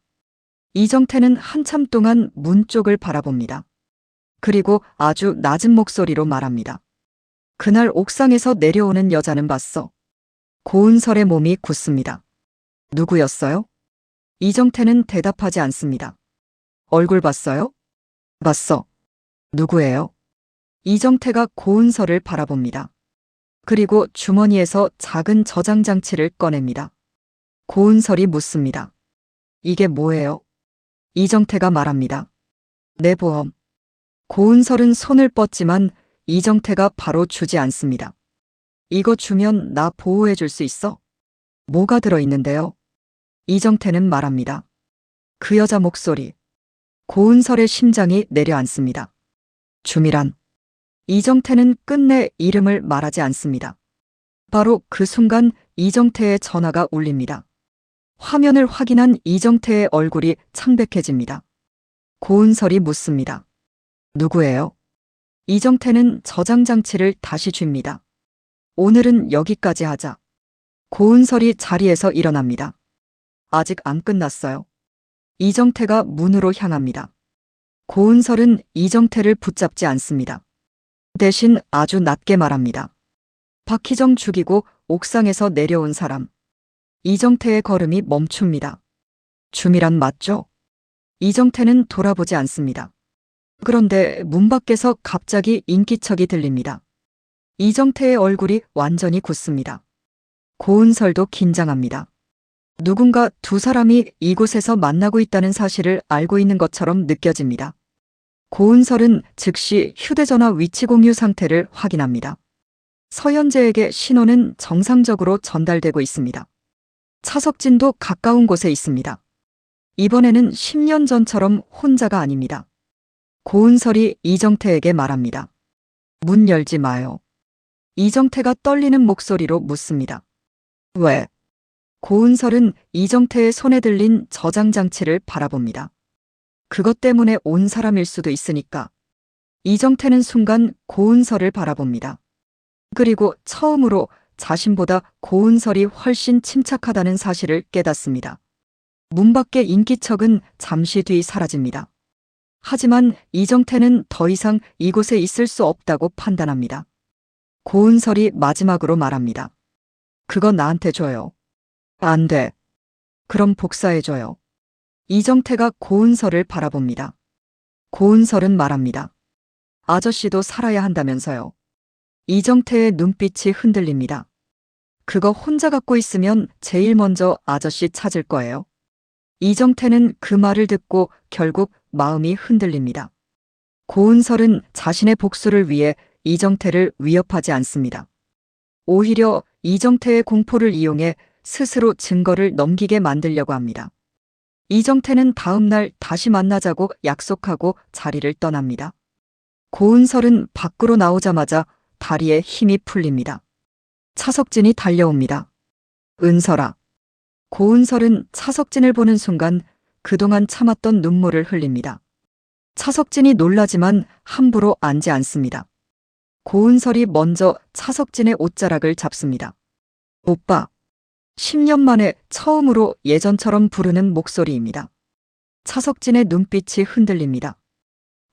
이정태는 한참 동안 문 쪽을 바라봅니다. 그리고 아주 낮은 목소리로 말합니다. 그날 옥상에서 내려오는 여자는 봤어. 고은설의 몸이 굳습니다. 누구였어요? 이정태는 대답하지 않습니다. 얼굴 봤어요? 봤어. 누구예요? 이정태가 고은설을 바라봅니다. 그리고 주머니에서 작은 저장 장치를 꺼냅니다. 고은설이 묻습니다. 이게 뭐예요? 이정태가 말합니다. 내 보험. 고은설은 손을 뻗지만 이정태가 바로 주지 않습니다. 이거 주면 나 보호해 줄 수 있어? 뭐가 들어있는데요? 이정태는 말합니다. 그 여자 목소리. 고은설의 심장이 내려앉습니다. 주밀안. 이정태는 끝내 이름을 말하지 않습니다. 바로 그 순간 이정태의 전화가 울립니다. 화면을 확인한 이정태의 얼굴이 창백해집니다. 고은설이 묻습니다. 누구예요? 이정태는 저장장치를 다시 쥡니다. 오늘은 여기까지 하자. 고은설이 자리에서 일어납니다. 아직 안 끝났어요. 이정태가 문으로 향합니다. 고은설은 이정태를 붙잡지 않습니다. 대신 아주 낮게 말합니다. 박희정 죽이고 옥상에서 내려온 사람. 이정태의 걸음이 멈춥니다. 주밀안 맞죠? 이정태는 돌아보지 않습니다. 그런데 문 밖에서 갑자기 인기척이 들립니다. 이정태의 얼굴이 완전히 굳습니다. 고은설도 긴장합니다. 누군가 두 사람이 이곳에서 만나고 있다는 사실을 알고 있는 것처럼 느껴집니다. 고은설은 즉시 휴대전화 위치 공유 상태를 확인합니다. 서현재에게 신호는 정상적으로 전달되고 있습니다. 차석진도 가까운 곳에 있습니다. 이번에는 10년 전처럼 혼자가 아닙니다. 고은설이 이정태에게 말합니다. 문 열지 마요. 이정태가 떨리는 목소리로 묻습니다. 왜? 고은설은 이정태의 손에 들린 저장 장치를 바라봅니다. 그것 때문에 온 사람일 수도 있으니까. 이정태는 순간 고은설을 바라봅니다. 그리고 처음으로 자신보다 고은설이 훨씬 침착하다는 사실을 깨닫습니다. 문 밖의 인기척은 잠시 뒤 사라집니다. 하지만 이정태는 더 이상 이곳에 있을 수 없다고 판단합니다. 고은설이 마지막으로 말합니다. 그거 나한테 줘요. 안 돼. 그럼 복사해줘요. 이정태가 고은설을 바라봅니다. 고은설은 말합니다. 아저씨도 살아야 한다면서요. 이정태의 눈빛이 흔들립니다. 그거 혼자 갖고 있으면 제일 먼저 아저씨 찾을 거예요. 이정태는 그 말을 듣고 결국 마음이 흔들립니다. 고은설은 자신의 복수를 위해 이정태를 위협하지 않습니다. 오히려 이정태의 공포를 이용해 스스로 증거를 넘기게 만들려고 합니다. 이정태는 다음 날 다시 만나자고 약속하고 자리를 떠납니다. 고은설은 밖으로 나오자마자 다리에 힘이 풀립니다. 차석진이 달려옵니다. 은설아. 고은설은 차석진을 보는 순간 그동안 참았던 눈물을 흘립니다. 차석진이 놀라지만 함부로 앉지 않습니다. 고은설이 먼저 차석진의 옷자락을 잡습니다. 오빠. 10년 만에 처음으로 예전처럼 부르는 목소리입니다. 차석진의 눈빛이 흔들립니다.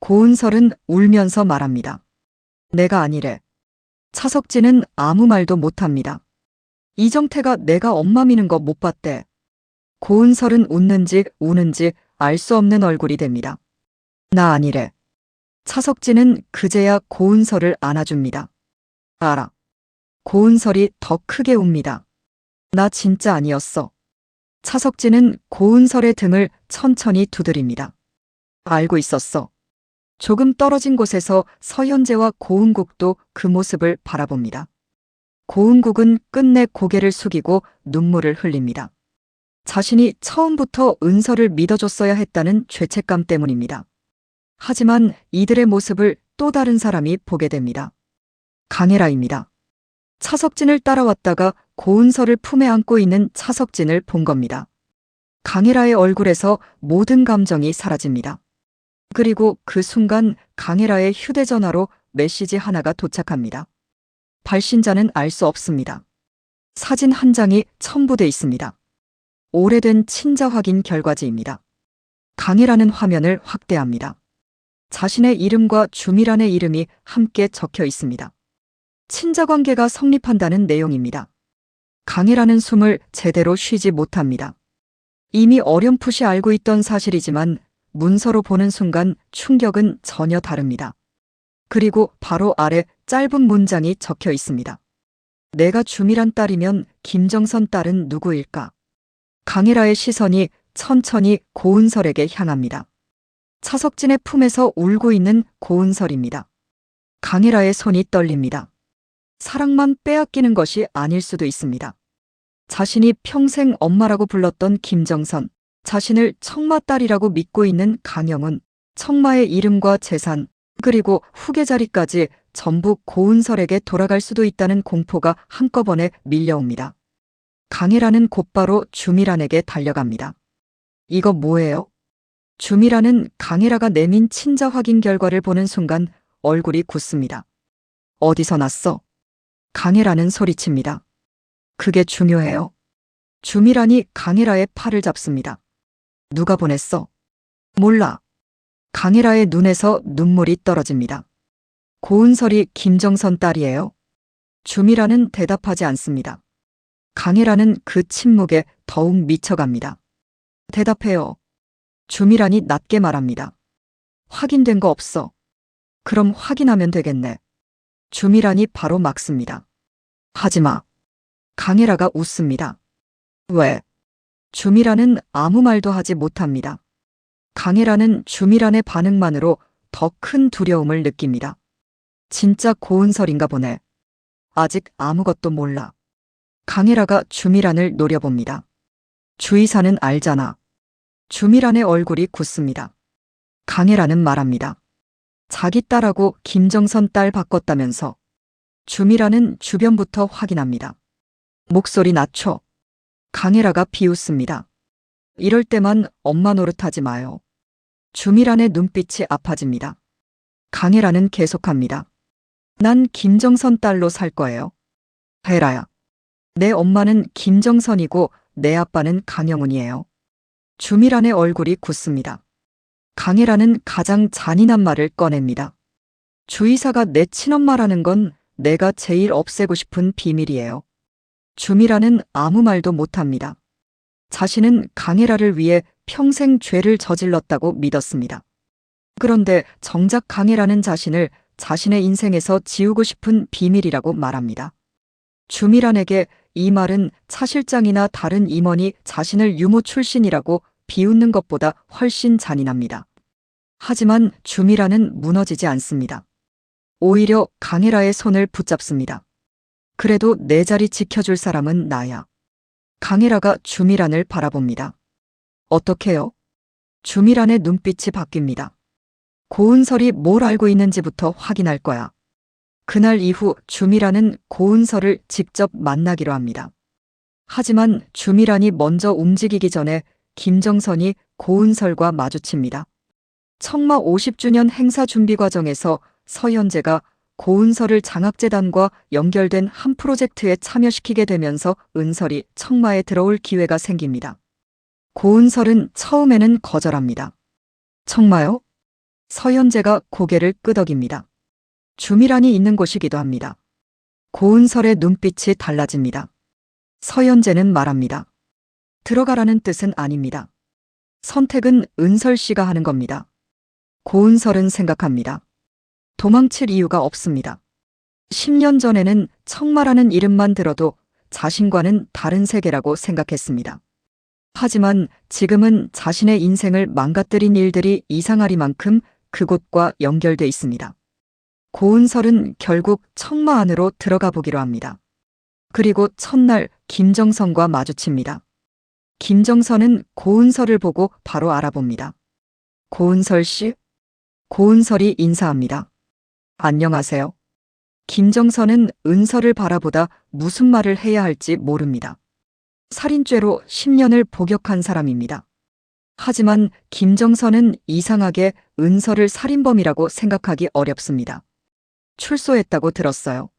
고은설은 울면서 말합니다. 내가 아니래. 차석진은 아무 말도 못합니다. 이정태가 내가 엄마 미는 거 못 봤대. 고은설은 웃는지 우는지 알 수 없는 얼굴이 됩니다. 나 아니래. 차석진은 그제야 고은설을 안아줍니다. 알아. 고은설이 더 크게 웁니다. 나 진짜 아니었어. 차석진은 고은설의 등을 천천히 두드립니다. 알고 있었어. 조금 떨어진 곳에서 서현재와 고은국도 그 모습을 바라봅니다. 고은국은 끝내 고개를 숙이고 눈물을 흘립니다. 자신이 처음부터 은설을 믿어줬어야 했다는 죄책감 때문입니다. 하지만 이들의 모습을 또 다른 사람이 보게 됩니다. 강혜라입니다. 차석진을 따라왔다가 고은설을 품에 안고 있는 차석진을 본 겁니다. 강혜라의 얼굴에서 모든 감정이 사라집니다. 그리고 그 순간 강혜라의 휴대전화로 메시지 하나가 도착합니다. 발신자는 알 수 없습니다. 사진 한 장이 첨부돼 있습니다. 오래된 친자 확인 결과지입니다. 강혜라는 화면을 확대합니다. 자신의 이름과 주미란의 이름이 함께 적혀 있습니다. 친자 관계가 성립한다는 내용입니다. 강혜라는 숨을 제대로 쉬지 못합니다. 이미 어렴풋이 알고 있던 사실이지만 문서로 보는 순간 충격은 전혀 다릅니다. 그리고 바로 아래 짧은 문장이 적혀 있습니다. 내가 주미란 딸이면 김정선 딸은 누구일까? 강혜라의 시선이 천천히 고은설에게 향합니다. 차석진의 품에서 울고 있는 고은설입니다. 강혜라의 손이 떨립니다. 사랑만 빼앗기는 것이 아닐 수도 있습니다. 자신이 평생 엄마라고 불렀던 김정선, 자신을 청마 딸이라고 믿고 있는 강영훈, 청마의 이름과 재산, 그리고 후계 자리까지 전부 고은설에게 돌아갈 수도 있다는 공포가 한꺼번에 밀려옵니다. 강혜라는 곧바로 주미란에게 달려갑니다. 이거 뭐예요? 주미란은 강혜라가 내민 친자 확인 결과를 보는 순간 얼굴이 굳습니다. 어디서 났어? 강혜라는 소리칩니다. 그게 중요해요. 주미란이 강혜라의 팔을 잡습니다. 누가 보냈어? 몰라. 강혜라의 눈에서 눈물이 떨어집니다. 고은설이 김정선 딸이에요. 주미란은 대답하지 않습니다. 강혜라는 그 침묵에 더욱 미쳐갑니다. 대답해요. 주미란이 낮게 말합니다. 확인된 거 없어. 그럼 확인하면 되겠네. 주미란이 바로 막습니다. 하지마. 강혜라가 웃습니다. 왜? 주미란은 아무 말도 하지 못합니다. 강혜라는 주미란의 반응만으로 더 큰 두려움을 느낍니다. 진짜 고은설인가 보네. 아직 아무것도 몰라. 강혜라가 주미란을 노려봅니다. 주의사는 알잖아. 주미란의 얼굴이 굳습니다. 강혜라는 말합니다. 자기 딸하고 김정선 딸 바꿨다면서. 주미란은 주변부터 확인합니다. 목소리 낮춰. 강혜라가 비웃습니다. 이럴 때만 엄마 노릇하지 마요. 주미란의 눈빛이 아파집니다. 강혜라는 계속합니다. 난 김정선 딸로 살 거예요. 혜라야. 내 엄마는 김정선이고 내 아빠는 강영훈이에요. 주미란의 얼굴이 굳습니다. 강혜라는 가장 잔인한 말을 꺼냅니다. 주의사가 내 친엄마라는 건 내가 제일 없애고 싶은 비밀이에요. 주미란은 아무 말도 못합니다. 자신은 강혜라를 위해 평생 죄를 저질렀다고 믿었습니다. 그런데 정작 강혜라는 자신을 자신의 인생에서 지우고 싶은 비밀이라고 말합니다. 주미란에게 이 말은 차 실장이나 다른 임원이 자신을 유모 출신이라고 비웃는 것보다 훨씬 잔인합니다. 하지만 주미란은 무너지지 않습니다. 오히려 강혜라의 손을 붙잡습니다. 그래도 내 자리 지켜줄 사람은 나야. 강혜라가 주미란을 바라봅니다. 어떻게요? 주미란의 눈빛이 바뀝니다. 고은설이 뭘 알고 있는지부터 확인할 거야. 그날 이후 주미란은 고은설을 직접 만나기로 합니다. 하지만 주미란이 먼저 움직이기 전에 김정선이 고은설과 마주칩니다. 청마 50주년 행사 준비 과정에서 서현재가 고은설을 장학재단과 연결된 한 프로젝트에 참여시키게 되면서 은설이 청마에 들어올 기회가 생깁니다. 고은설은 처음에는 거절합니다. 청마요? 서현재가 고개를 끄덕입니다. 주미란이 있는 곳이기도 합니다. 고은설의 눈빛이 달라집니다. 서현재는 말합니다. 들어가라는 뜻은 아닙니다. 선택은 은설 씨가 하는 겁니다. 고은설은 생각합니다. 도망칠 이유가 없습니다. 10년 전에는 청마라는 이름만 들어도 자신과는 다른 세계라고 생각했습니다. 하지만 지금은 자신의 인생을 망가뜨린 일들이 이상하리만큼 그곳과 연결돼 있습니다. 고은설은 결국 청마 안으로 들어가 보기로 합니다. 그리고 첫날 김정선과 마주칩니다. 김정선은 고은설을 보고 바로 알아봅니다. 고은설 씨? 고은설이 인사합니다. 안녕하세요. 김정선은 은설을 바라보다 무슨 말을 해야 할지 모릅니다. 살인죄로 10년을 복역한 사람입니다. 하지만 김정선은 이상하게 은설을 살인범이라고 생각하기 어렵습니다. 출소했다고 들었어요.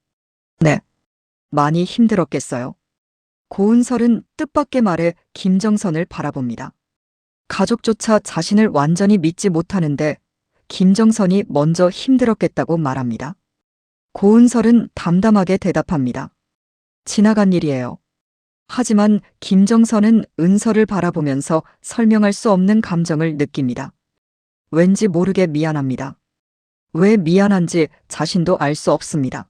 네. 많이 힘들었겠어요. 고은설은 뜻밖의 말에 김정선을 바라봅니다. 가족조차 자신을 완전히 믿지 못하는데 김정선이 먼저 힘들었겠다고 말합니다. 고은설은 담담하게 대답합니다. 지나간 일이에요. 하지만 김정선은 은설을 바라보면서 설명할 수 없는 감정을 느낍니다. 왠지 모르게 미안합니다. 왜 미안한지 자신도 알 수 없습니다.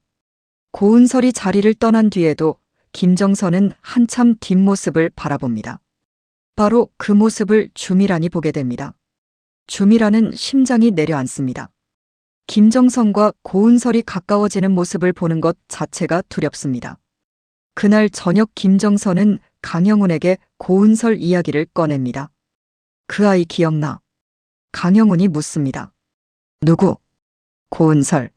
고은설이 자리를 떠난 뒤에도 김정선은 한참 뒷모습을 바라봅니다. 바로 그 모습을 주미란이 보게 됩니다. 주미란은 심장이 내려앉습니다. 김정선과 고은설이 가까워지는 모습을 보는 것 자체가 두렵습니다. 그날 저녁 김정선은 강영훈에게 고은설 이야기를 꺼냅니다. 그 아이 기억나? 강영훈이 묻습니다. 누구? 고은설.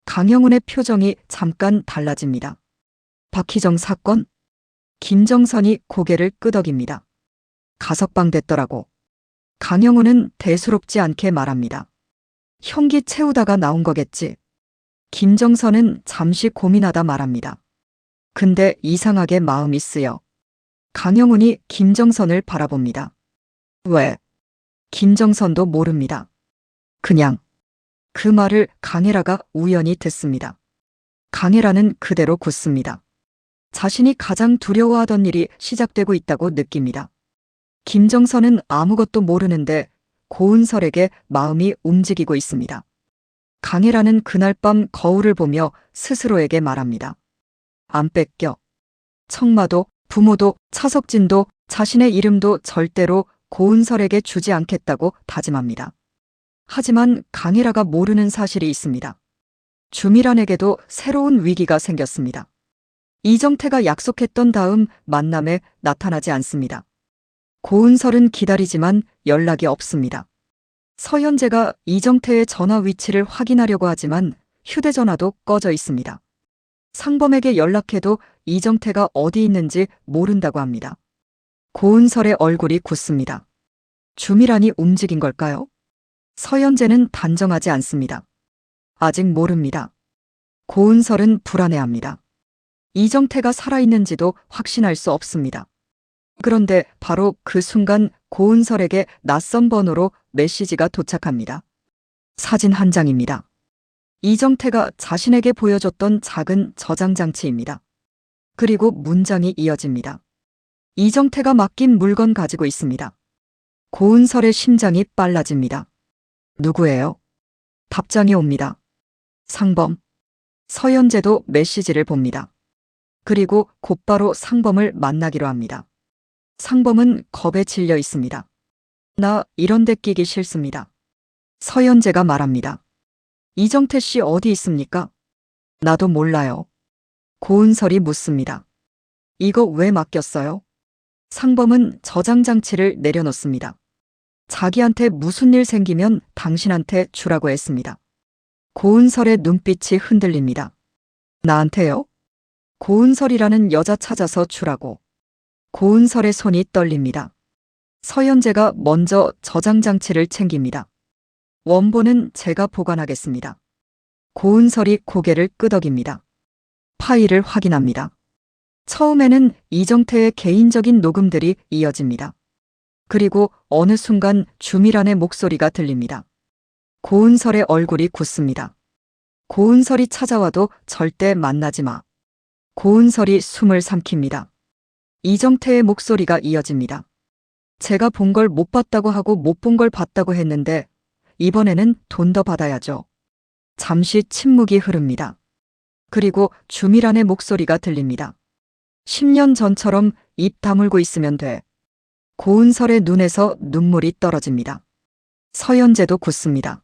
강영훈의 표정이 잠깐 달라집니다. 박희정 사건? 김정선이 고개를 끄덕입니다. 가석방 됐더라고. 강영훈은 대수롭지 않게 말합니다. 형기 채우다가 나온 거겠지. 김정선은 잠시 고민하다 말합니다. 근데 이상하게 마음이 쓰여. 강영훈이 김정선을 바라봅니다. 왜? 김정선도 모릅니다. 그냥. 그 말을 강혜라가 우연히 듣습니다. 강혜라는 그대로 굳습니다. 자신이 가장 두려워하던 일이 시작되고 있다고 느낍니다. 김정선은 아무것도 모르는데 고은설에게 마음이 움직이고 있습니다. 강혜라는 그날 밤 거울을 보며 스스로에게 말합니다. 안 뺏겨. 청마도, 부모도, 차석진도, 자신의 이름도 절대로 고은설에게 주지 않겠다고 다짐합니다. 하지만 강혜라가 모르는 사실이 있습니다. 주미란에게도 새로운 위기가 생겼습니다. 이정태가 약속했던 다음 만남에 나타나지 않습니다. 고은설은 기다리지만 연락이 없습니다. 서현재가 이정태의 전화 위치를 확인하려고 하지만 휴대전화도 꺼져 있습니다. 상범에게 연락해도 이정태가 어디 있는지 모른다고 합니다. 고은설의 얼굴이 굳습니다. 주미란이 움직인 걸까요? 서현재는 단정하지 않습니다. 아직 모릅니다. 고은설은 불안해합니다. 이정태가 살아있는지도 확신할 수 없습니다. 그런데 바로 그 순간 고은설에게 낯선 번호로 메시지가 도착합니다. 사진 한 장입니다. 이정태가 자신에게 보여줬던 작은 저장 장치입니다. 그리고 문장이 이어집니다. 이정태가 맡긴 물건 가지고 있습니다. 고은설의 심장이 빨라집니다. 누구예요? 답장이 옵니다. 상범. 서현재도 메시지를 봅니다. 그리고 곧바로 상범을 만나기로 합니다. 상범은 겁에 질려 있습니다. 나 이런 데 끼기 싫습니다. 서현재가 말합니다. 이정태 씨 어디 있습니까? 나도 몰라요. 고은설이 묻습니다. 이거 왜 맡겼어요? 상범은 저장 장치를 내려놓습니다. 자기한테 무슨 일 생기면 당신한테 주라고 했습니다. 고은설의 눈빛이 흔들립니다. 나한테요? 고은설이라는 여자 찾아서 주라고. 고은설의 손이 떨립니다. 서현재가 먼저 저장 장치를 챙깁니다. 원본은 제가 보관하겠습니다. 고은설이 고개를 끄덕입니다. 파일을 확인합니다. 처음에는 이정태의 개인적인 녹음들이 이어집니다. 그리고 어느 순간 주미란의 목소리가 들립니다. 고은설의 얼굴이 굳습니다. 고은설이 찾아와도 절대 만나지 마. 고은설이 숨을 삼킵니다. 이정태의 목소리가 이어집니다. 제가 본 걸 못 봤다고 하고 못 본 걸 봤다고 했는데 이번에는 돈 더 받아야죠. 잠시 침묵이 흐릅니다. 그리고 주미란의 목소리가 들립니다. 10년 전처럼 입 다물고 있으면 돼. 고은설의 눈에서 눈물이 떨어집니다. 서현재도 굳습니다.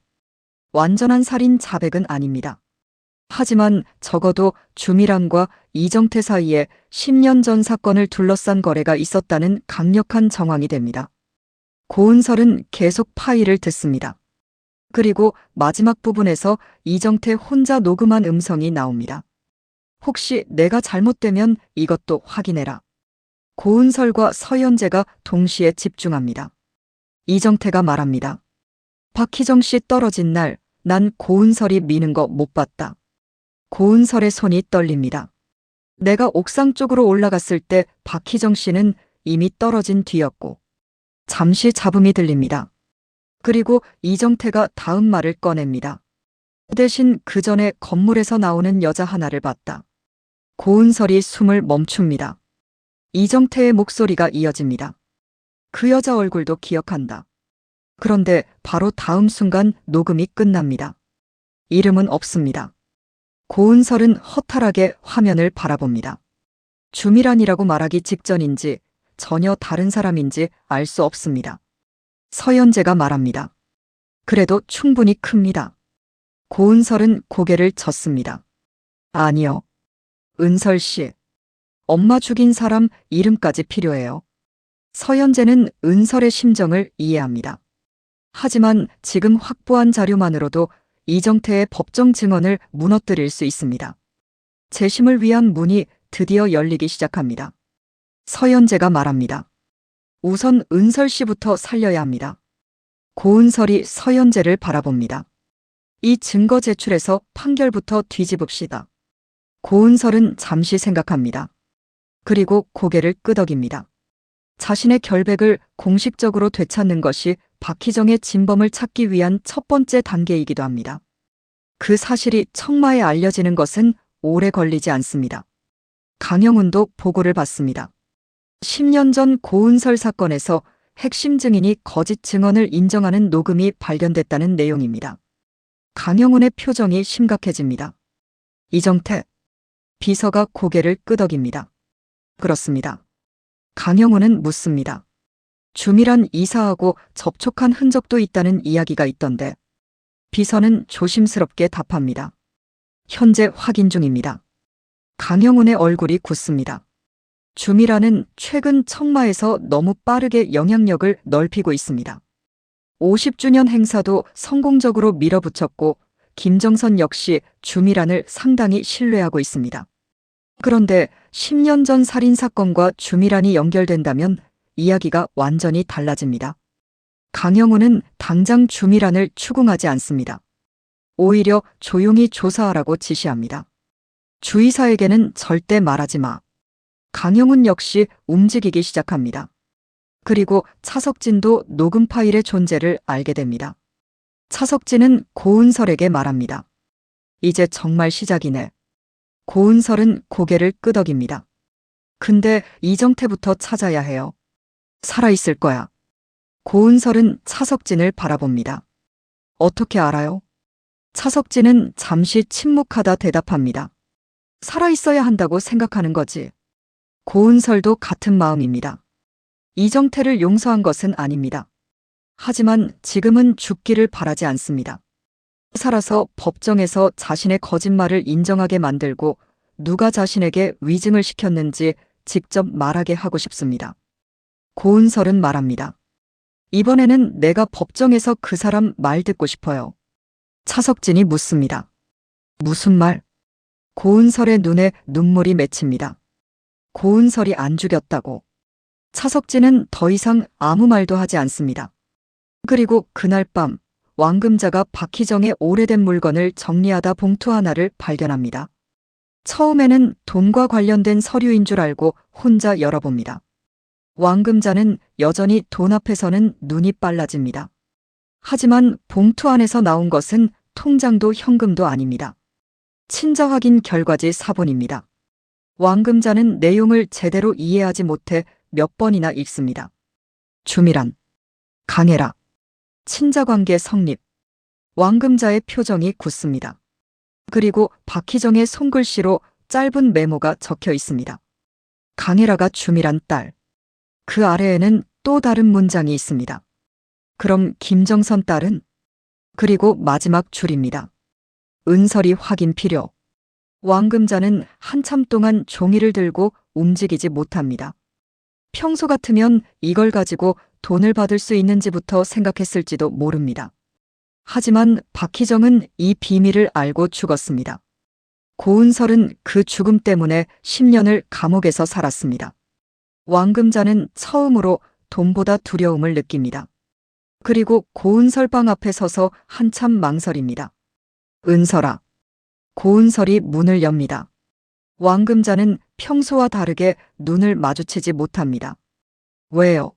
완전한 살인 자백은 아닙니다. 하지만 적어도 주미란과 이정태 사이에 10년 전 사건을 둘러싼 거래가 있었다는 강력한 정황이 됩니다. 고은설은 계속 파일을 듣습니다. 그리고 마지막 부분에서 이정태 혼자 녹음한 음성이 나옵니다. 혹시 내가 잘못되면 이것도 확인해라. 고은설과 서현재가 동시에 집중합니다. 이정태가 말합니다. 박희정 씨 떨어진 날, 난 고은설이 미는 거 못 봤다. 고은설의 손이 떨립니다. 내가 옥상 쪽으로 올라갔을 때 박희정 씨는 이미 떨어진 뒤였고. 잠시 잡음이 들립니다. 그리고 이정태가 다음 말을 꺼냅니다. 대신 그 전에 건물에서 나오는 여자 하나를 봤다. 고은설이 숨을 멈춥니다. 이정태의 목소리가 이어집니다. 그 여자 얼굴도 기억한다. 그런데 바로 다음 순간 녹음이 끝납니다. 이름은 없습니다. 고은설은 허탈하게 화면을 바라봅니다. 주미란이라고 말하기 직전인지 전혀 다른 사람인지 알 수 없습니다. 서현재가 말합니다. 그래도 충분히 큽니다. 고은설은 고개를 젓습니다. 아니요. 은설 씨. 엄마 죽인 사람 이름까지 필요해요. 서현재는 은설의 심정을 이해합니다. 하지만 지금 확보한 자료만으로도 이정태의 법정 증언을 무너뜨릴 수 있습니다. 재심을 위한 문이 드디어 열리기 시작합니다. 서현재가 말합니다. 우선 은설 씨부터 살려야 합니다. 고은설이 서현재를 바라봅니다. 이 증거 제출에서 판결부터 뒤집읍시다. 고은설은 잠시 생각합니다. 그리고 고개를 끄덕입니다. 자신의 결백을 공식적으로 되찾는 것이 박희정의 진범을 찾기 위한 첫 번째 단계이기도 합니다. 그 사실이 청마에 알려지는 것은 오래 걸리지 않습니다. 강영훈도 보고를 받습니다. 10년 전 고은설 사건에서 핵심 증인이 거짓 증언을 인정하는 녹음이 발견됐다는 내용입니다. 강영훈의 표정이 심각해집니다. 이정태. 비서가 고개를 끄덕입니다. 그렇습니다. 강영훈은 묻습니다. 주미란 이사하고 접촉한 흔적도 있다는 이야기가 있던데. 비서는 조심스럽게 답합니다. 현재 확인 중입니다. 강영훈의 얼굴이 굳습니다. 주미란은 최근 청마에서 너무 빠르게 영향력을 넓히고 있습니다. 50주년 행사도 성공적으로 밀어붙였고 김정선 역시 주미란을 상당히 신뢰하고 있습니다. 그런데 10년 전 살인사건과 주미란이 연결된다면 이야기가 완전히 달라집니다. 강영훈은 당장 주미란을 추궁하지 않습니다. 오히려 조용히 조사하라고 지시합니다. 주의사에게는 절대 말하지 마. 강영훈 역시 움직이기 시작합니다. 그리고 차석진도 녹음 파일의 존재를 알게 됩니다. 차석진은 고은설에게 말합니다. 이제 정말 시작이네. 고은설은 고개를 끄덕입니다. 근데 이정태부터 찾아야 해요. 살아있을 거야. 고은설은 차석진을 바라봅니다. 어떻게 알아요? 차석진은 잠시 침묵하다 대답합니다. 살아있어야 한다고 생각하는 거지. 고은설도 같은 마음입니다. 이정태를 용서한 것은 아닙니다. 하지만 지금은 죽기를 바라지 않습니다. 살아서 법정에서 자신의 거짓말을 인정하게 만들고 누가 자신에게 위증을 시켰는지 직접 말하게 하고 싶습니다. 고은설은 말합니다. 이번에는 내가 법정에서 그 사람 말 듣고 싶어요. 차석진이 묻습니다. 무슨 말? 고은설의 눈에 눈물이 맺힙니다. 고은설이 안 죽였다고. 차석진은 더 이상 아무 말도 하지 않습니다. 그리고 그날 밤 왕금자가 박희정의 오래된 물건을 정리하다 봉투 하나를 발견합니다. 처음에는 돈과 관련된 서류인 줄 알고 혼자 열어봅니다. 왕금자는 여전히 돈 앞에서는 눈이 빨라집니다. 하지만 봉투 안에서 나온 것은 통장도 현금도 아닙니다. 친자 확인 결과지 사본입니다. 왕금자는 내용을 제대로 이해하지 못해 몇 번이나 읽습니다. 주미란, 강해라, 친자관계 성립. 왕금자의 표정이 굳습니다. 그리고 박희정의 손글씨로 짧은 메모가 적혀 있습니다. 강해라가 주미란 딸. 그 아래에는 또 다른 문장이 있습니다. 그럼 김정선 딸은? 그리고 마지막 줄입니다. 은설이 확인 필요. 왕금자는 한참 동안 종이를 들고 움직이지 못합니다. 평소 같으면 이걸 가지고 돈을 받을 수 있는지부터 생각했을지도 모릅니다. 하지만 박희정은 이 비밀을 알고 죽었습니다. 고은설은 그 죽음 때문에 10년을 감옥에서 살았습니다. 왕금자는 처음으로 돈보다 두려움을 느낍니다. 그리고 고은설 방 앞에 서서 한참 망설입니다. 은설아. 고은설이 문을 엽니다. 왕금자는 평소와 다르게 눈을 마주치지 못합니다. 왜요?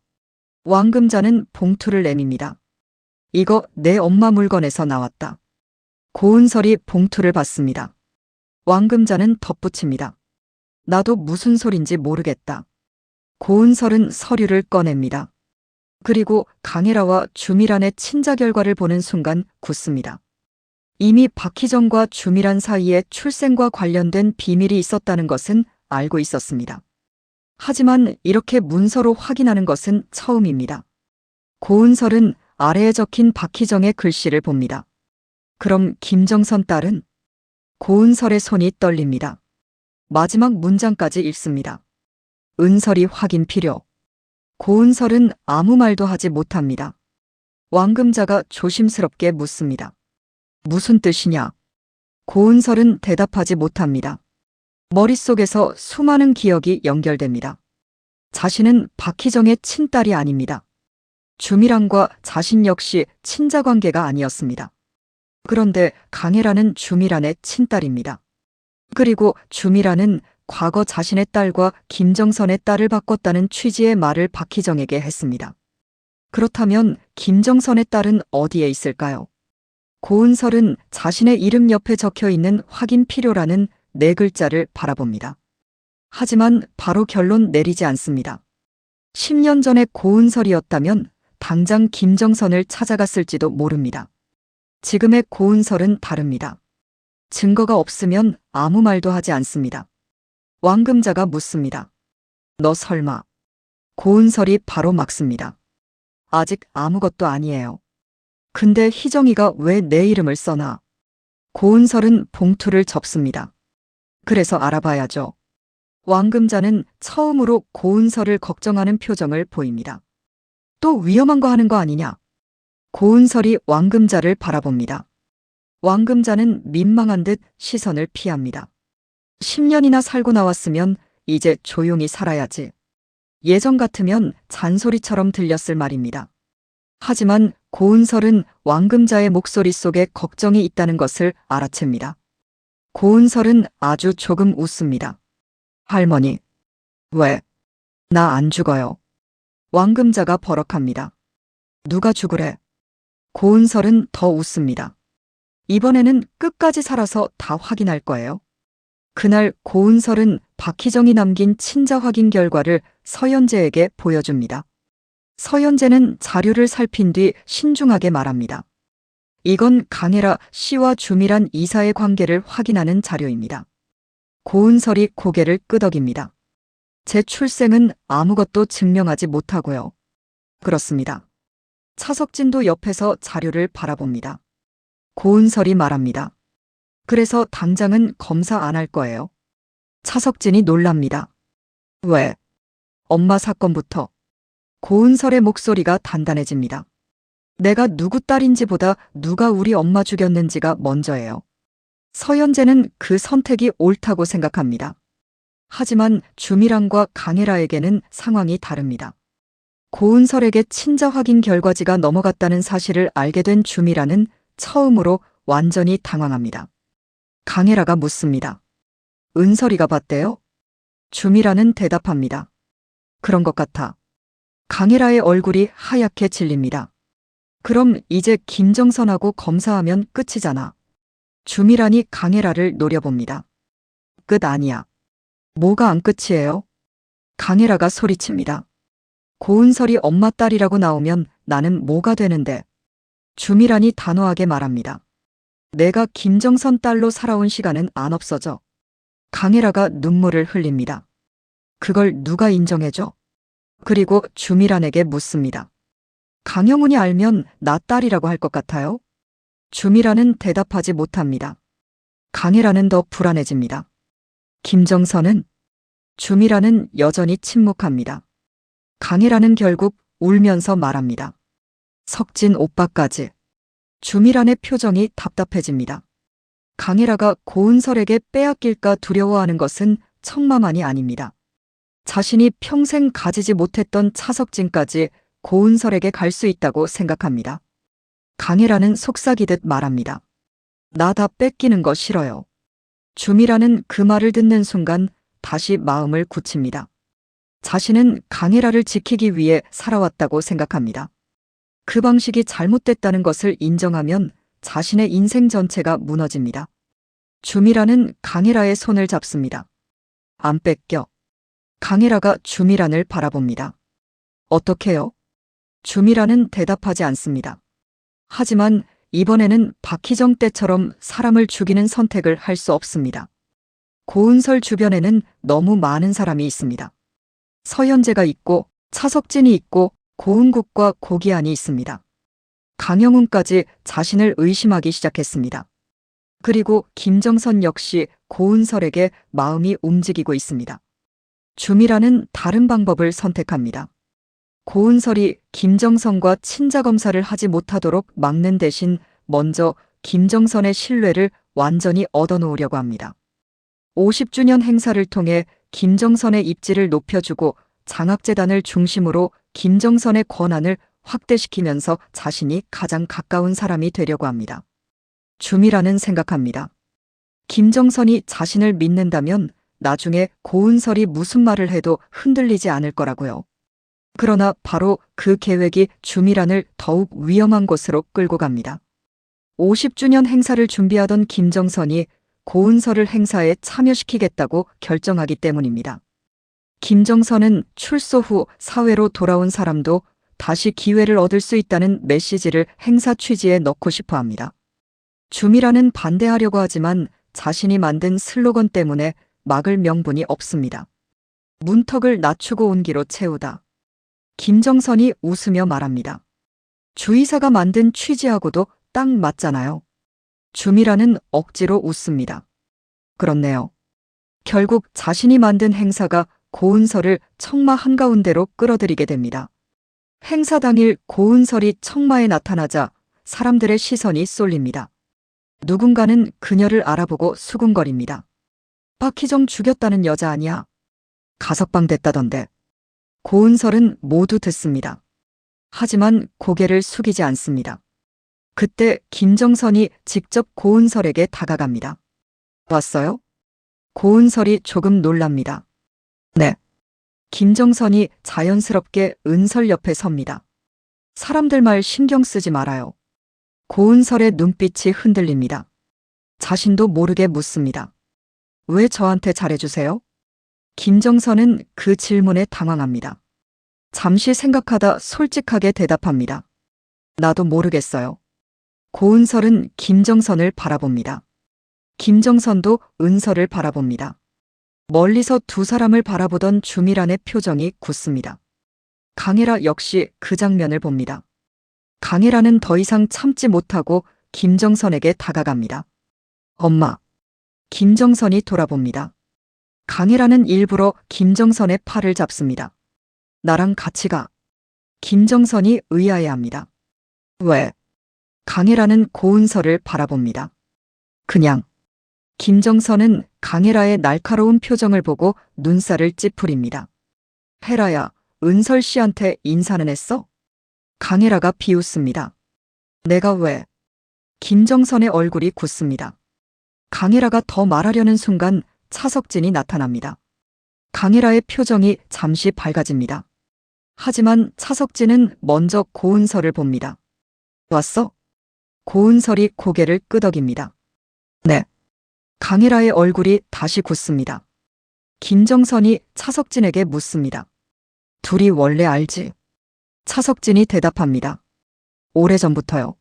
왕금자는 봉투를 내밉니다. 이거 내 엄마 물건에서 나왔다. 고은설이 봉투를 받습니다. 왕금자는 덧붙입니다. 나도 무슨 소린지 모르겠다. 고은설은 서류를 꺼냅니다. 그리고 강혜라와 주미란의 친자 결과를 보는 순간 굳습니다. 이미 박희정과 주미란 사이에 출생과 관련된 비밀이 있었다는 것은 알고 있었습니다. 하지만 이렇게 문서로 확인하는 것은 처음입니다. 고은설은 아래에 적힌 박희정의 글씨를 봅니다. 그럼 김정선 딸은? 고은설의 손이 떨립니다. 마지막 문장까지 읽습니다. 은설이 확인 필요. 고은설은 아무 말도 하지 못합니다. 왕금자가 조심스럽게 묻습니다. 무슨 뜻이냐? 고은설은 대답하지 못합니다. 머릿속에서 수많은 기억이 연결됩니다. 자신은 박희정의 친딸이 아닙니다. 주미란과 자신 역시 친자관계가 아니었습니다. 그런데 강혜라는 주미란의 친딸입니다. 그리고 주미란은 과거 자신의 딸과 김정선의 딸을 바꿨다는 취지의 말을 박희정에게 했습니다. 그렇다면 김정선의 딸은 어디에 있을까요? 고은설은 자신의 이름 옆에 적혀 있는 확인 필요라는 4글자를 바라봅니다. 하지만 바로 결론 내리지 않습니다. 10년 전에 고은설이었다면 당장 김정선을 찾아갔을지도 모릅니다. 지금의 고은설은 다릅니다. 증거가 없으면 아무 말도 하지 않습니다. 왕금자가 묻습니다. 너 설마. 고은설이 바로 막습니다. 아직 아무것도 아니에요. 근데 희정이가 왜 내 이름을 써놔? 고은설은 봉투를 접습니다. 그래서 알아봐야죠. 왕금자는 처음으로 고은설을 걱정하는 표정을 보입니다. 또 위험한 거 하는 거 아니냐? 고은설이 왕금자를 바라봅니다. 왕금자는 민망한 듯 시선을 피합니다. 10년이나 살고 나왔으면 이제 조용히 살아야지. 예전 같으면 잔소리처럼 들렸을 말입니다. 하지만 고은설은 왕금자의 목소리 속에 걱정이 있다는 것을 알아챕니다. 고은설은 아주 조금 웃습니다. 할머니. 왜? 나 안 죽어요. 왕금자가 버럭합니다. 누가 죽으래? 고은설은 더 웃습니다. 이번에는 끝까지 살아서 다 확인할 거예요. 그날 고은설은 박희정이 남긴 친자 확인 결과를 서연재에게 보여줍니다. 서연재는 자료를 살핀 뒤 신중하게 말합니다. 이건 강혜라 씨와 주밀한 이사의 관계를 확인하는 자료입니다. 고은설이 고개를 끄덕입니다. 제 출생은 아무것도 증명하지 못하고요. 그렇습니다. 차석진도 옆에서 자료를 바라봅니다. 고은설이 말합니다. 그래서 당장은 검사 안 할 거예요. 차석진이 놀랍니다. 왜? 엄마 사건부터. 고은설의 목소리가 단단해집니다. 내가 누구 딸인지보다 누가 우리 엄마 죽였는지가 먼저예요. 서연재는 그 선택이 옳다고 생각합니다. 하지만 주밀안과 강혜라에게는 상황이 다릅니다. 고은설에게 친자 확인 결과지가 넘어갔다는 사실을 알게 된 주밀안은 처음으로 완전히 당황합니다. 강혜라가 묻습니다. 은설이가 봤대요? 주밀안은 대답합니다. 그런 것 같아. 강혜라의 얼굴이 하얗게 질립니다. 그럼 이제 김정선하고 검사하면 끝이잖아. 주밀안이 강혜라를 노려봅니다. 끝 아니야. 뭐가 안 끝이에요? 강혜라가 소리칩니다. 고은설이 엄마 딸이라고 나오면 나는 뭐가 되는데? 주밀안이 단호하게 말합니다. 내가 김정선 딸로 살아온 시간은 안 없어져. 강혜라가 눈물을 흘립니다. 그걸 누가 인정해줘? 그리고 주밀안에게 묻습니다. 강영훈이 알면 나 딸이라고 할 것 같아요? 주밀안은 대답하지 못합니다. 강혜라는 더 불안해집니다. 김정선은? 주밀안은 여전히 침묵합니다. 강혜라는 결국 울면서 말합니다. 석진 오빠까지. 주밀안의 표정이 답답해집니다. 강혜라가 고은설에게 빼앗길까 두려워하는 것은 청마만이 아닙니다. 자신이 평생 가지지 못했던 차석진까지 고은설에게 갈 수 있다고 생각합니다. 강혜라는 속삭이듯 말합니다. 나 다 뺏기는 거 싫어요. 주밀안은 그 말을 듣는 순간 다시 마음을 굳힙니다. 자신은 강혜라를 지키기 위해 살아왔다고 생각합니다. 그 방식이 잘못됐다는 것을 인정하면 자신의 인생 전체가 무너집니다. 주밀안은 강혜라의 손을 잡습니다. 안 뺏겨. 강혜라가 주밀안을 바라봅니다. 어떻게요? 주밀안은 대답하지 않습니다. 하지만 이번에는 박희정 때처럼 사람을 죽이는 선택을 할 수 없습니다. 고은설 주변에는 너무 많은 사람이 있습니다. 서연재가 있고 차석진이 있고 고은국과 고기안이 있습니다. 강영훈까지 자신을 의심하기 시작했습니다. 그리고 김정선 역시 고은설에게 마음이 움직이고 있습니다. 주밀안은 다른 방법을 선택합니다. 고은설이 김정선과 친자검사를 하지 못하도록 막는 대신 먼저 김정선의 신뢰를 완전히 얻어놓으려고 합니다. 50주년 행사를 통해 김정선의 입지를 높여주고 장학재단을 중심으로 김정선의 권한을 확대시키면서 자신이 가장 가까운 사람이 되려고 합니다. 주밀안은 생각합니다. 김정선이 자신을 믿는다면 나중에 고은설이 무슨 말을 해도 흔들리지 않을 거라고요. 그러나 바로 그 계획이 주밀안을 더욱 위험한 곳으로 끌고 갑니다. 50주년 행사를 준비하던 김정선이 고은설을 행사에 참여시키겠다고 결정하기 때문입니다. 김정선은 출소 후 사회로 돌아온 사람도 다시 기회를 얻을 수 있다는 메시지를 행사 취지에 넣고 싶어 합니다. 주미라는 반대하려고 하지만 자신이 만든 슬로건 때문에 막을 명분이 없습니다. 문턱을 낮추고 온기로 채우다. 김정선이 웃으며 말합니다. 주이사가 만든 취지하고도 딱 맞잖아요. 주미라는 억지로 웃습니다. 그렇네요. 결국 자신이 만든 행사가 고은설을 청마 한가운데로 끌어들이게 됩니다. 행사 당일 고은설이 청마에 나타나자 사람들의 시선이 쏠립니다. 누군가는 그녀를 알아보고 수군거립니다. 박희정 죽였다는 여자 아니야? 가석방 됐다던데. 고은설은 모두 듣습니다. 하지만 고개를 숙이지 않습니다. 그때 김정선이 직접 고은설에게 다가갑니다. 왔어요? 고은설이 조금 놀랍니다. 네. 김정선이 자연스럽게 은설 옆에 섭니다. 사람들 말 신경 쓰지 말아요. 고은설의 눈빛이 흔들립니다. 자신도 모르게 묻습니다. 왜 저한테 잘해주세요? 김정선은 그 질문에 당황합니다. 잠시 생각하다 솔직하게 대답합니다. 나도 모르겠어요. 고은설은 김정선을 바라봅니다. 김정선도 은설을 바라봅니다. 멀리서 두 사람을 바라보던 주미란의 표정이 굳습니다. 강혜라 역시 그 장면을 봅니다. 강혜라는 더 이상 참지 못하고 김정선에게 다가갑니다. 엄마. 김정선이 돌아봅니다. 강혜라는 일부러 김정선의 팔을 잡습니다. 나랑 같이 가. 김정선이 의아해합니다. 왜? 강혜라는 고은설을 바라봅니다. 그냥. 김정선은 강혜라의 날카로운 표정을 보고 눈살을 찌푸립니다. 혜라야, 은설 씨한테 인사는 했어? 강혜라가 비웃습니다. 내가 왜? 김정선의 얼굴이 굳습니다. 강혜라가 더 말하려는 순간 차석진이 나타납니다. 강혜라의 표정이 잠시 밝아집니다. 하지만 차석진은 먼저 고은설을 봅니다. 왔어? 고은설이 고개를 끄덕입니다. 네. 강혜라의 얼굴이 다시 굳습니다. 김정선이 차석진에게 묻습니다. 둘이 원래 알지? 차석진이 대답합니다. 오래전부터요.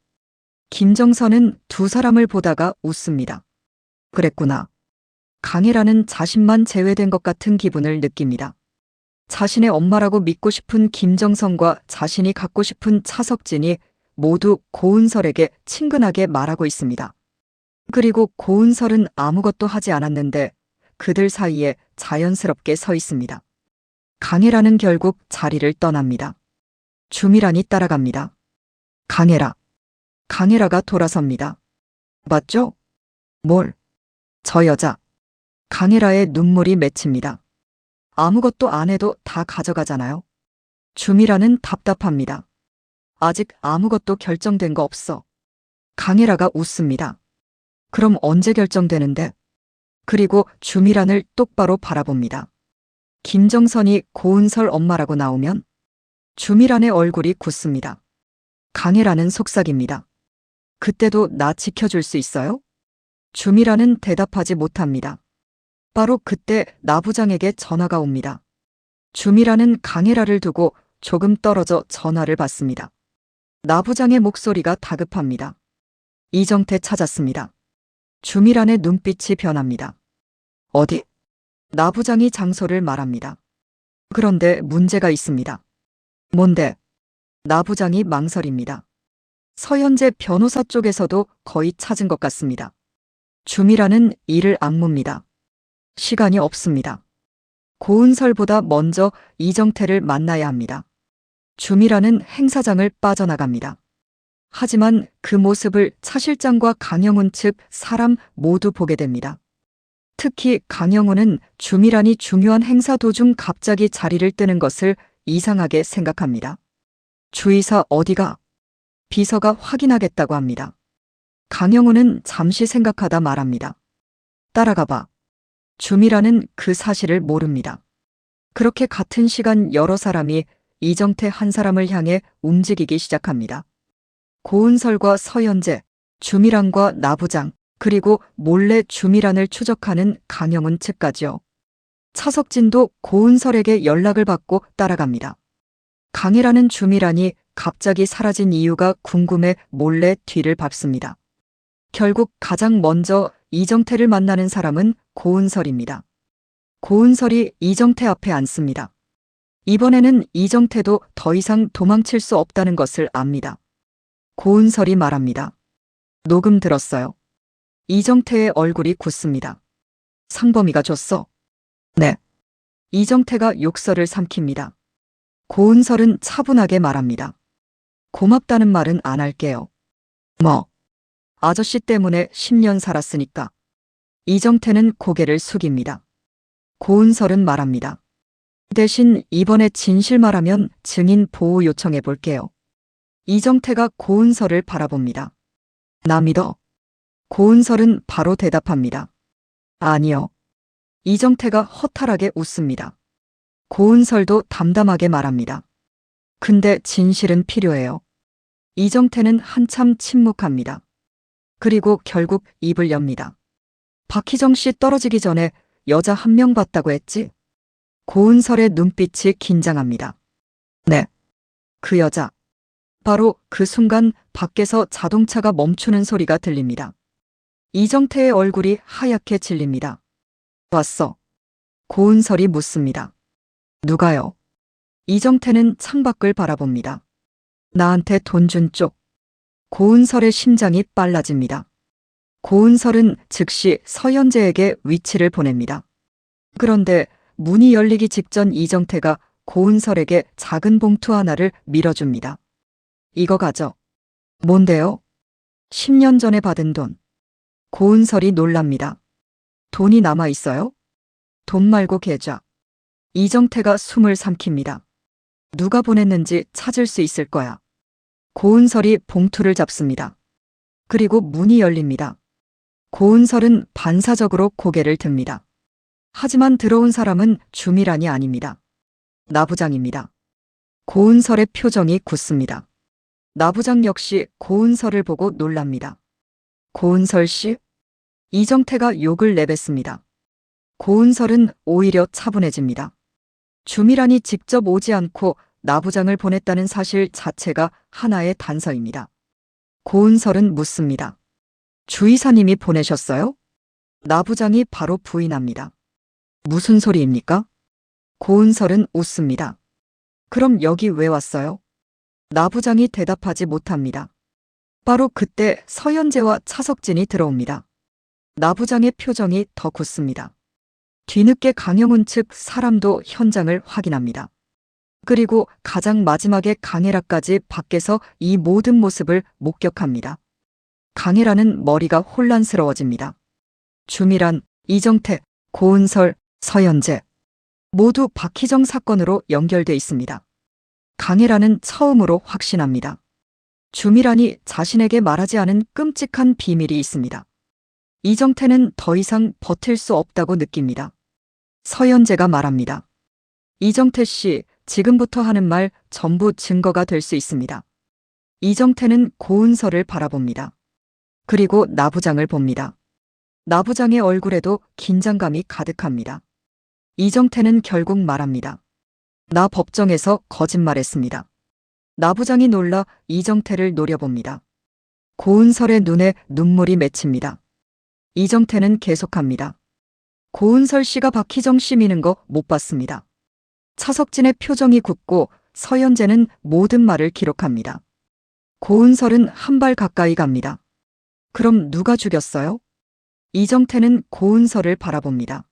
김정선은 두 사람을 보다가 웃습니다. 그랬구나. 강혜라는 자신만 제외된 것 같은 기분을 느낍니다. 자신의 엄마라고 믿고 싶은 김정선과 자신이 갖고 싶은 차석진이 모두 고은설에게 친근하게 말하고 있습니다. 그리고 고은설은 아무것도 하지 않았는데 그들 사이에 자연스럽게 서 있습니다. 강혜라는 결국 자리를 떠납니다. 주미란이 따라갑니다. 강혜라. 강혜라가 돌아섭니다. 맞죠? 뭘? 저 여자. 강혜라의 눈물이 맺힙니다. 아무것도 안 해도 다 가져가잖아요. 주미란은 답답합니다. 아직 아무것도 결정된 거 없어. 강혜라가 웃습니다. 그럼 언제 결정되는데? 그리고 주미란을 똑바로 바라봅니다. 김정선이 고은설 엄마라고 나오면? 주미란의 얼굴이 굳습니다. 강혜라는 속삭입니다. 그때도 나 지켜줄 수 있어요? 주미란은 대답하지 못합니다. 바로 그때 나부장에게 전화가 옵니다. 주미란은 강혜라를 두고 조금 떨어져 전화를 받습니다. 나부장의 목소리가 다급합니다. 이정태 찾았습니다. 주미란의 눈빛이 변합니다. 어디? 나부장이 장소를 말합니다. 그런데 문제가 있습니다. 뭔데? 나부장이 망설입니다. 서현재 변호사 쪽에서도 거의 찾은 것 같습니다. 주미란은 이를 악무입니다. 시간이 없습니다. 고은설보다 먼저 이정태를 만나야 합니다. 주미란은 행사장을 빠져나갑니다. 하지만 그 모습을 차 실장과 강영훈 측 사람 모두 보게 됩니다. 특히 강영훈은 주미란이 중요한 행사 도중 갑자기 자리를 뜨는 것을 이상하게 생각합니다. 주이사 어디가? 비서가 확인하겠다고 합니다. 강영훈은 잠시 생각하다 말합니다. 따라가봐. 주미란은 그 사실을 모릅니다. 그렇게 같은 시간 여러 사람이 이정태 한 사람을 향해 움직이기 시작합니다. 고은설과 서현재, 주미란과 나부장, 그리고 몰래 주미란을 추적하는 강영훈 측까지요. 차석진도 고은설에게 연락을 받고 따라갑니다. 강혜라는 주미란이 갑자기 사라진 이유가 궁금해 몰래 뒤를 밟습니다. 결국 가장 먼저 이정태를 만나는 사람은 고은설입니다. 고은설이 이정태 앞에 앉습니다. 이번에는 이정태도 더 이상 도망칠 수 없다는 것을 압니다. 고은설이 말합니다. 녹음 들었어요. 이정태의 얼굴이 굳습니다. 상범이가 줬어. 네. 이정태가 욕설을 삼킵니다. 고은설은 차분하게 말합니다. 고맙다는 말은 안 할게요. 뭐? 아저씨 때문에 10년 살았으니까. 이정태는 고개를 숙입니다. 고은설은 말합니다. 대신 이번에 진실 말하면 증인 보호 요청해 볼게요. 이정태가 고은설을 바라봅니다. 나 믿어. 고은설은 바로 대답합니다. 아니요. 이정태가 허탈하게 웃습니다. 고은설도 담담하게 말합니다. 근데 진실은 필요해요. 이정태는 한참 침묵합니다. 그리고 결국 입을 엽니다. 박희정 씨 떨어지기 전에 여자 한 명 봤다고 했지? 고은설의 눈빛이 긴장합니다. 네. 그 여자. 바로 그 순간 밖에서 자동차가 멈추는 소리가 들립니다. 이정태의 얼굴이 하얗게 질립니다. 봤어. 고은설이 묻습니다. 누가요? 이정태는 창밖을 바라봅니다. 나한테 돈 준 쪽. 고은설의 심장이 빨라집니다. 고은설은 즉시 서현재에게 위치를 보냅니다. 그런데 문이 열리기 직전 이정태가 고은설에게 작은 봉투 하나를 밀어줍니다. 이거 가져. 뭔데요? 10년 전에 받은 돈. 고은설이 놀랍니다. 돈이 남아 있어요? 돈 말고 계좌. 이정태가 숨을 삼킵니다. 누가 보냈는지 찾을 수 있을 거야. 고은설이 봉투를 잡습니다. 그리고 문이 열립니다. 고은설은 반사적으로 고개를 듭니다. 하지만 들어온 사람은 주미란이 아닙니다. 나부장입니다. 고은설의 표정이 굳습니다. 나부장 역시 고은설을 보고 놀랍니다. 고은설 씨? 이정태가 욕을 내뱉습니다. 고은설은 오히려 차분해집니다. 주미란이 직접 오지 않고 나부장을 보냈다는 사실 자체가 하나의 단서입니다. 고은설은 묻습니다. 주이사님이 보내셨어요? 나부장이 바로 부인합니다. 무슨 소리입니까? 고은설은 웃습니다. 그럼 여기 왜 왔어요? 나부장이 대답하지 못합니다. 바로 그때 서현재와 차석진이 들어옵니다. 나부장의 표정이 더 굳습니다. 뒤늦게 강영훈 측 사람도 현장을 확인합니다. 그리고 가장 마지막에 강혜라까지 밖에서 이 모든 모습을 목격합니다. 강혜라는 머리가 혼란스러워집니다. 주미란, 이정태, 고은설, 서현재 모두 박희정 사건으로 연결돼 있습니다. 강혜라는 처음으로 확신합니다. 주미란이 자신에게 말하지 않은 끔찍한 비밀이 있습니다. 이정태는 더 이상 버틸 수 없다고 느낍니다. 서현재가 말합니다. 이정태 씨, 지금부터 하는 말 전부 증거가 될 수 있습니다. 이정태는 고은설을 바라봅니다. 그리고 나부장을 봅니다. 나부장의 얼굴에도 긴장감이 가득합니다. 이정태는 결국 말합니다. 나 법정에서 거짓말했습니다. 나부장이 놀라 이정태를 노려봅니다. 고은설의 눈에 눈물이 맺힙니다. 이정태는 계속합니다. 고은설 씨가 박희정 씨 미는 거 못 봤습니다. 차석진의 표정이 굳고 서현재는 모든 말을 기록합니다. 고은설은 한 발 가까이 갑니다. 그럼 누가 죽였어요? 이정태는 고은설을 바라봅니다.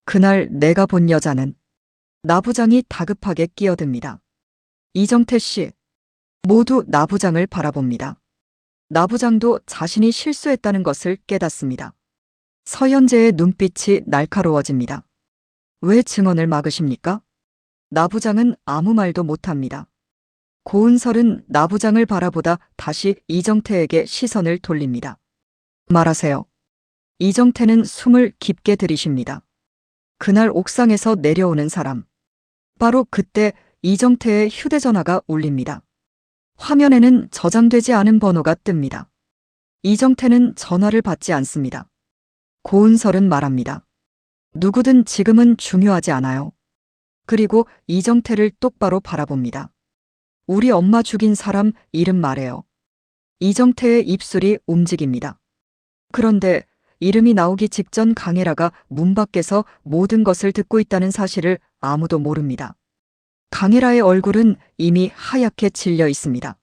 그날 내가 본 여자는 나부장이 다급하게 끼어듭니다. 이정태 씨, 모두 나부장을 바라봅니다. 나부장도 자신이 실수했다는 것을 깨닫습니다. 서현재의 눈빛이 날카로워집니다. 왜 증언을 막으십니까? 나부장은 아무 말도 못합니다. 고은설은 나부장을 바라보다 다시 이정태에게 시선을 돌립니다. 말하세요. 이정태는 숨을 깊게 들이쉽니다. 그날 옥상에서 내려오는 사람. 바로 그때 이정태의 휴대전화가 울립니다. 화면에는 저장되지 않은 번호가 뜹니다. 이정태는 전화를 받지 않습니다. 고은설은 말합니다. 누구든 지금은 중요하지 않아요. 그리고 이정태를 똑바로 바라봅니다. 우리 엄마 죽인 사람 이름 말해요. 이정태의 입술이 움직입니다. 그런데 이름이 나오기 직전 강혜라가 문 밖에서 모든 것을 듣고 있다는 사실을 아무도 모릅니다. 강혜라의 얼굴은 이미 하얗게 질려 있습니다.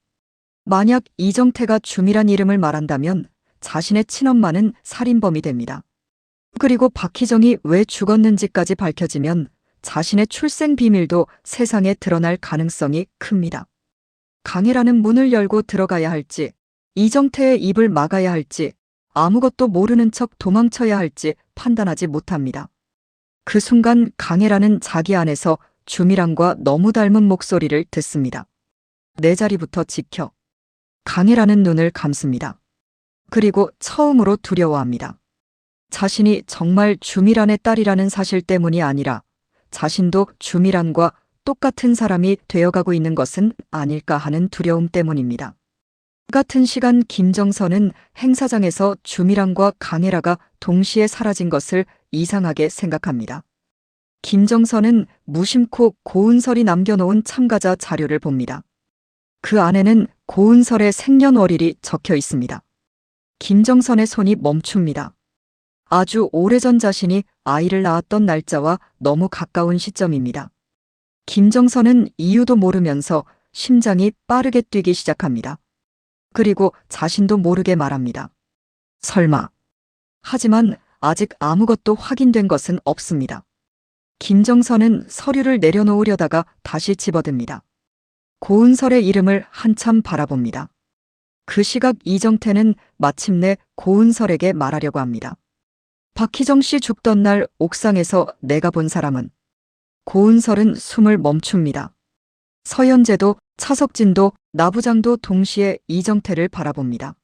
만약 이정태가 주미란 이름을 말한다면 자신의 친엄마는 살인범이 됩니다. 그리고 박희정이 왜 죽었는지까지 밝혀지면 자신의 출생 비밀도 세상에 드러날 가능성이 큽니다. 강혜라는 문을 열고 들어가야 할지, 이정태의 입을 막아야 할지, 아무것도 모르는 척 도망쳐야 할지 판단하지 못합니다. 그 순간 강혜라는 자기 안에서 주미랑과 너무 닮은 목소리를 듣습니다. 내 자리부터 지켜. 강혜라는 눈을 감습니다. 그리고 처음으로 두려워합니다. 자신이 정말 주미란의 딸이라는 사실 때문이 아니라 자신도 주미란과 똑같은 사람이 되어가고 있는 것은 아닐까 하는 두려움 때문입니다. 같은 시간 김정선은 행사장에서 주미란과 강혜라가 동시에 사라진 것을 이상하게 생각합니다. 김정선은 무심코 고은설이 남겨놓은 참가자 자료를 봅니다. 그 안에는 고은설의 생년월일이 적혀 있습니다. 김정선의 손이 멈춥니다. 아주 오래전 자신이 아이를 낳았던 날짜와 너무 가까운 시점입니다. 김정선은 이유도 모르면서 심장이 빠르게 뛰기 시작합니다. 그리고 자신도 모르게 말합니다. 설마. 하지만 아직 아무것도 확인된 것은 없습니다. 김정선은 서류를 내려놓으려다가 다시 집어듭니다. 고은설의 이름을 한참 바라봅니다. 그 시각 이정태는 마침내 고은설에게 말하려고 합니다. 박희정 씨 죽던 날 옥상에서 내가 본 사람은. 고은설은 숨을 멈춥니다. 서현재도 차석진도 나부장도 동시에 이정태를 바라봅니다.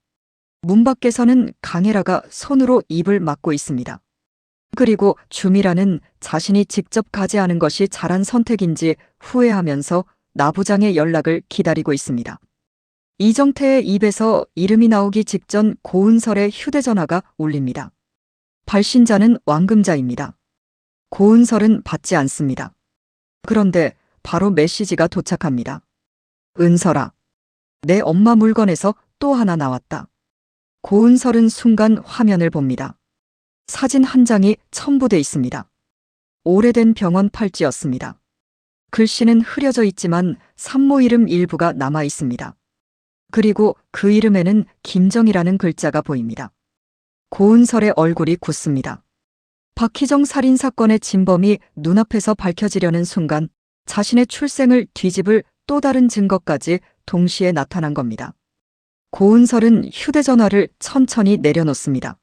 문 밖에서는 강혜라가 손으로 입을 막고 있습니다. 그리고 주미라는 자신이 직접 가지 않은 것이 잘한 선택인지 후회하면서 나부장의 연락을 기다리고 있습니다. 이정태의 입에서 이름이 나오기 직전 고은설의 휴대전화가 울립니다. 발신자는 왕금자입니다. 고은설은 받지 않습니다. 그런데 바로 메시지가 도착합니다. 은설아, 내 엄마 물건에서 또 하나 나왔다. 고은설은 순간 화면을 봅니다. 사진 한 장이 첨부돼 있습니다. 오래된 병원 팔찌였습니다. 글씨는 흐려져 있지만 산모 이름 일부가 남아 있습니다. 그리고 그 이름에는 김정이라는 글자가 보입니다. 고은설의 얼굴이 굳습니다. 박희정 살인사건의 진범이 눈앞에서 밝혀지려는 순간 자신의 출생을 뒤집을 또 다른 증거까지 동시에 나타난 겁니다. 고은설은 휴대전화를 천천히 내려놓습니다.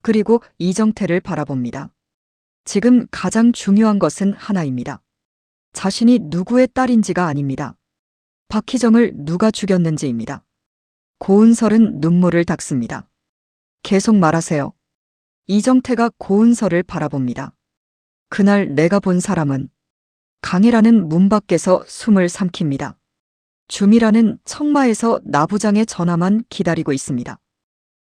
그리고 이정태를 바라봅니다. 지금 가장 중요한 것은 하나입니다. 자신이 누구의 딸인지가 아닙니다. 박희정을 누가 죽였는지입니다. 고은설은 눈물을 닦습니다. 계속 말하세요. 이정태가 고은설을 바라봅니다. 그날 내가 본 사람은. 강혜라는 문 밖에서 숨을 삼킵니다. 주미라는 청마에서 나부장의 전화만 기다리고 있습니다.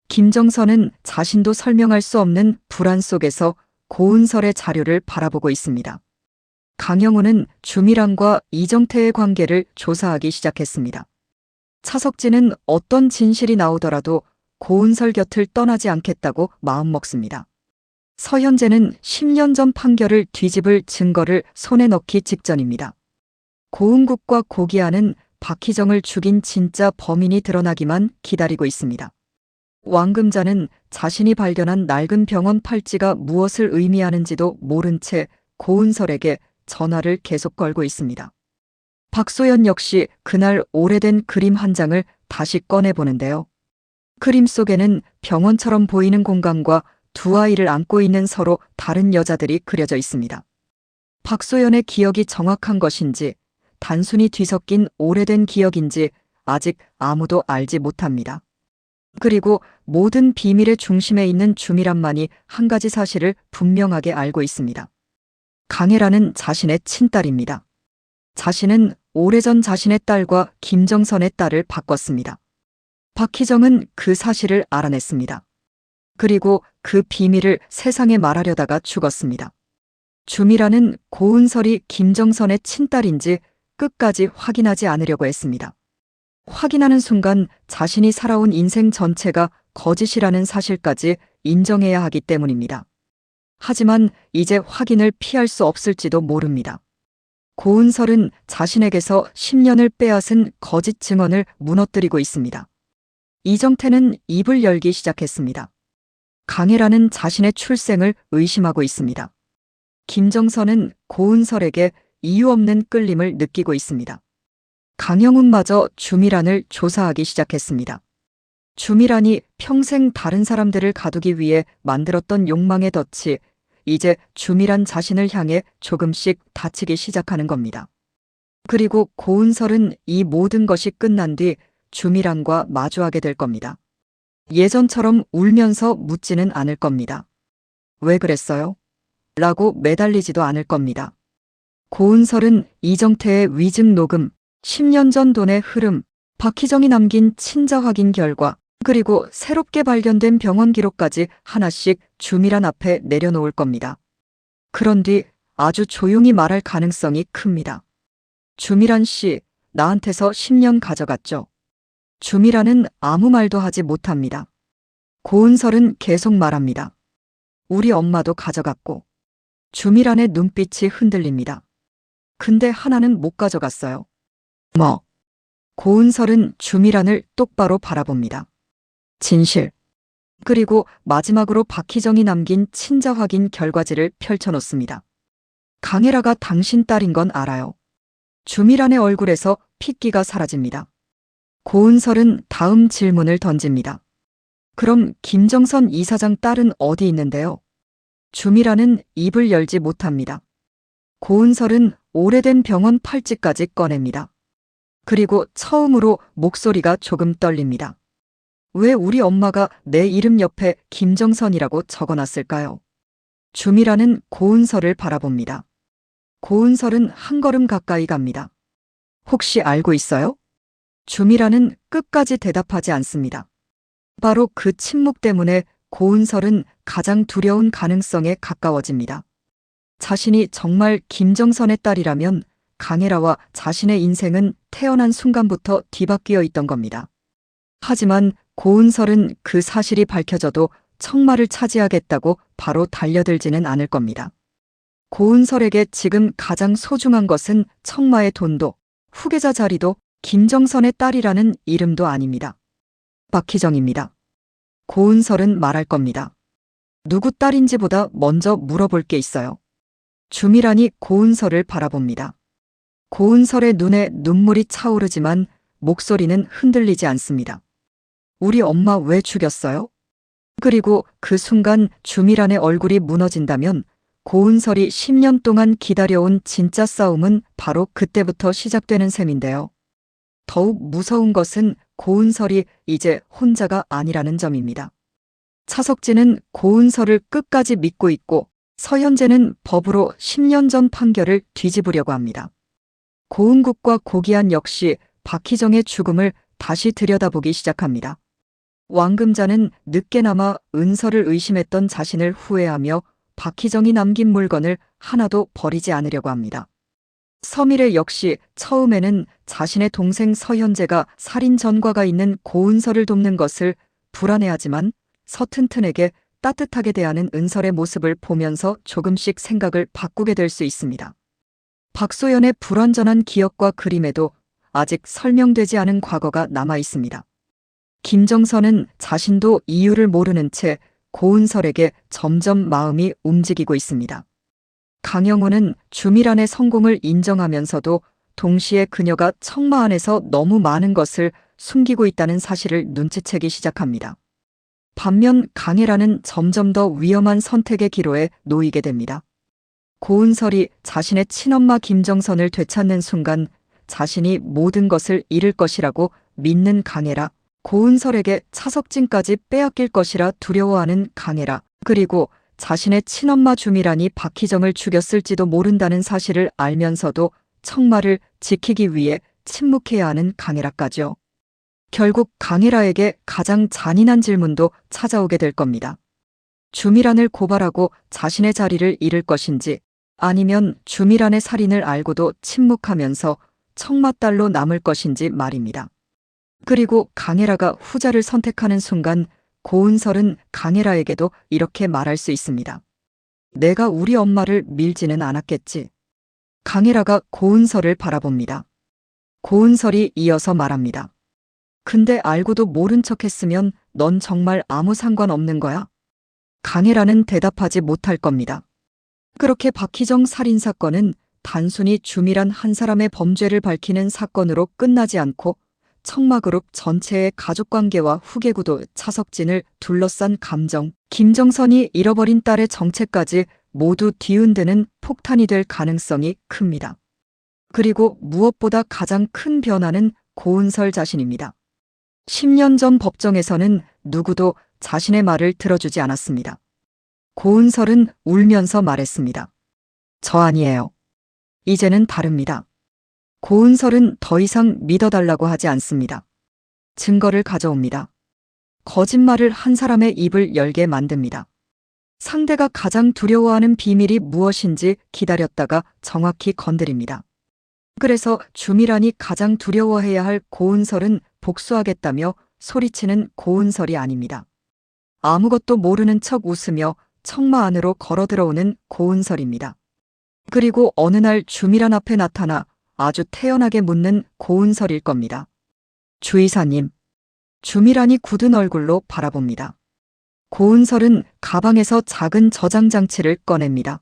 김정선은 자신도 설명할 수 없는 불안 속에서 고은설의 자료를 바라보고 있습니다. 강영우는 주미랑과 이정태의 관계를 조사하기 시작했습니다. 차석진은 어떤 진실이 나오더라도 고은설 곁을 떠나지 않겠다고 마음먹습니다. 서현재는 10년 전 판결을 뒤집을 증거를 손에 넣기 직전입니다. 고은국과 고기아는 박희정을 죽인 진짜 범인이 드러나기만 기다리고 있습니다. 왕금자는 자신이 발견한 낡은 병원 팔찌가 무엇을 의미하는지도 모른 채 고은설에게 전화를 계속 걸고 있습니다. 박소연 역시 그날 오래된 그림 한 장을 다시 꺼내보는데요. 그림 속에는 병원처럼 보이는 공간과 두 아이를 안고 있는 서로 다른 여자들이 그려져 있습니다. 박소연의 기억이 정확한 것인지 단순히 뒤섞인 오래된 기억인지 아직 아무도 알지 못합니다. 그리고 모든 비밀의 중심에 있는 주미란만이 한 가지 사실을 분명하게 알고 있습니다. 강혜라는 자신의 친딸입니다. 자신은 오래전 자신의 딸과 김정선의 딸을 바꿨습니다. 박희정은 그 사실을 알아냈습니다. 그리고 그 비밀을 세상에 말하려다가 죽었습니다. 주미라는 고은설이 김정선의 친딸인지 끝까지 확인하지 않으려고 했습니다. 확인하는 순간 자신이 살아온 인생 전체가 거짓이라는 사실까지 인정해야 하기 때문입니다. 하지만 이제 확인을 피할 수 없을지도 모릅니다. 고은설은 자신에게서 10년을 빼앗은 거짓 증언을 무너뜨리고 있습니다. 이정태는 입을 열기 시작했습니다. 강혜라는 자신의 출생을 의심하고 있습니다. 김정선은 고은설에게 이유 없는 끌림을 느끼고 있습니다. 강영훈마저 주미란을 조사하기 시작했습니다. 주미란이 평생 다른 사람들을 가두기 위해 만들었던 욕망의 덫이 이제 주미란 자신을 향해 조금씩 닫히기 시작하는 겁니다. 그리고 고은설은 이 모든 것이 끝난 뒤 주미란과 마주하게 될 겁니다. 예전처럼 울면서 묻지는 않을 겁니다. 왜 그랬어요? 라고 매달리지도 않을 겁니다. 고은설은 이정태의 위증 녹음, 10년 전 돈의 흐름, 박희정이 남긴 친자 확인 결과, 그리고 새롭게 발견된 병원 기록까지 하나씩 주미란 앞에 내려놓을 겁니다. 그런 뒤 아주 조용히 말할 가능성이 큽니다. 주미란 씨, 나한테서 10년 가져갔죠. 주미란은 아무 말도 하지 못합니다. 고은설은 계속 말합니다. 우리 엄마도 가져갔고. 주미란의 눈빛이 흔들립니다. 근데 하나는 못 가져갔어요. 뭐? 고은설은 주미란을 똑바로 바라봅니다. 진실. 그리고 마지막으로 박희정이 남긴 친자 확인 결과지를 펼쳐놓습니다. 강혜라가 당신 딸인 건 알아요. 주미란의 얼굴에서 핏기가 사라집니다. 고은설은 다음 질문을 던집니다. 그럼 김정선 이사장 딸은 어디 있는데요? 주미란은 입을 열지 못합니다. 고은설은 오래된 병원 팔찌까지 꺼냅니다. 그리고 처음으로 목소리가 조금 떨립니다. 왜 우리 엄마가 내 이름 옆에 김정선이라고 적어놨을까요? 주미란은 고은설을 바라봅니다. 고은설은 한 걸음 가까이 갑니다. 혹시 알고 있어요? 주미란은 끝까지 대답하지 않습니다. 바로 그 침묵 때문에 고은설은 가장 두려운 가능성에 가까워집니다. 자신이 정말 김정선의 딸이라면 강혜라와 자신의 인생은 태어난 순간부터 뒤바뀌어 있던 겁니다. 하지만 고은설은 그 사실이 밝혀져도 청마를 차지하겠다고 바로 달려들지는 않을 겁니다. 고은설에게 지금 가장 소중한 것은 청마의 돈도, 후계자 자리도, 김정선의 딸이라는 이름도 아닙니다. 박희정입니다. 고은설은 말할 겁니다. 누구 딸인지보다 먼저 물어볼 게 있어요. 주미란이 고은설을 바라봅니다. 고은설의 눈에 눈물이 차오르지만 목소리는 흔들리지 않습니다. 우리 엄마 왜 죽였어요? 그리고 그 순간 주미란의 얼굴이 무너진다면 고은설이 10년 동안 기다려온 진짜 싸움은 바로 그때부터 시작되는 셈인데요. 더욱 무서운 것은 고은설이 이제 혼자가 아니라는 점입니다. 차석진은 고은설을 끝까지 믿고 있고 서현재는 법으로 10년 전 판결을 뒤집으려고 합니다. 고은국과 고기한 역시 박희정의 죽음을 다시 들여다보기 시작합니다. 왕금자는 늦게나마 은설을 의심했던 자신을 후회하며 박희정이 남긴 물건을 하나도 버리지 않으려고 합니다. 서미래 역시 처음에는 자신의 동생 서현재가 살인 전과가 있는 고은설을 돕는 것을 불안해하지만 서튼튼에게 따뜻하게 대하는 은설의 모습을 보면서 조금씩 생각을 바꾸게 될 수 있습니다. 박소연의 불완전한 기억과 그림에도 아직 설명되지 않은 과거가 남아 있습니다. 김정선은 자신도 이유를 모르는 채 고은설에게 점점 마음이 움직이고 있습니다. 강영훈은 주미란의 성공을 인정하면서도 동시에 그녀가 청마 안에서 너무 많은 것을 숨기고 있다는 사실을 눈치채기 시작합니다. 반면 강혜라는 점점 더 위험한 선택의 기로에 놓이게 됩니다. 고은설이 자신의 친엄마 김정선을 되찾는 순간 자신이 모든 것을 잃을 것이라고 믿는 강혜라, 고은설에게 차석진까지 빼앗길 것이라 두려워하는 강혜라, 그리고 자신의 친엄마 주미란이 박희정을 죽였을지도 모른다는 사실을 알면서도 청마를 지키기 위해 침묵해야 하는 강혜라까지요. 결국 강혜라에게 가장 잔인한 질문도 찾아오게 될 겁니다. 주미란을 고발하고 자신의 자리를 잃을 것인지 아니면 주미란의 살인을 알고도 침묵하면서 청마딸로 남을 것인지 말입니다. 그리고 강혜라가 후자를 선택하는 순간 고은설은 강혜라에게도 이렇게 말할 수 있습니다. 내가 우리 엄마를 밀지는 않았겠지. 강혜라가 고은설을 바라봅니다. 고은설이 이어서 말합니다. 근데 알고도 모른 척 했으면 넌 정말 아무 상관없는 거야? 강혜라는 대답하지 못할 겁니다. 그렇게 박희정 살인사건은 단순히 주미란 한 사람의 범죄를 밝히는 사건으로 끝나지 않고 청마그룹 전체의 가족관계와 후계구도 차석진을 둘러싼 감정, 김정선이 잃어버린 딸의 정체까지 모두 뒤흔드는 폭탄이 될 가능성이 큽니다. 그리고 무엇보다 가장 큰 변화는 고은설 자신입니다. 10년 전 법정에서는 누구도 자신의 말을 들어주지 않았습니다. 고은설은 울면서 말했습니다. 저 아니에요. 이제는 다릅니다. 고은설은 더 이상 믿어달라고 하지 않습니다. 증거를 가져옵니다. 거짓말을 한 사람의 입을 열게 만듭니다. 상대가 가장 두려워하는 비밀이 무엇인지 기다렸다가 정확히 건드립니다. 그래서 주미란이 가장 두려워해야 할 고은설은 복수하겠다며 소리치는 고은설이 아닙니다. 아무것도 모르는 척 웃으며 청마 안으로 걸어 들어오는 고은설입니다. 그리고 어느 날 주미란 앞에 나타나 아주 태연하게 묻는 고은설일 겁니다. 주이사님. 주미란이 굳은 얼굴로 바라봅니다. 고은설은 가방에서 작은 저장 장치를 꺼냅니다.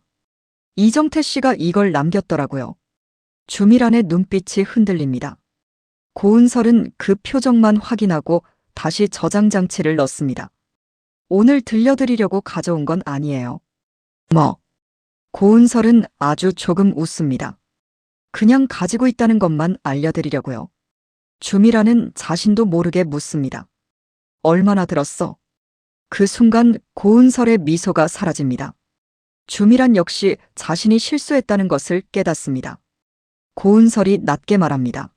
이정태 씨가 이걸 남겼더라고요. 주미란의 눈빛이 흔들립니다. 고은설은 그 표정만 확인하고 다시 저장 장치를 넣습니다. 오늘 들려드리려고 가져온 건 아니에요. 뭐? 고은설은 아주 조금 웃습니다. 그냥 가지고 있다는 것만 알려드리려고요. 주미란은 자신도 모르게 묻습니다. 얼마나 들었어? 그 순간 고은설의 미소가 사라집니다. 주미란 역시 자신이 실수했다는 것을 깨닫습니다. 고은설이 낮게 말합니다.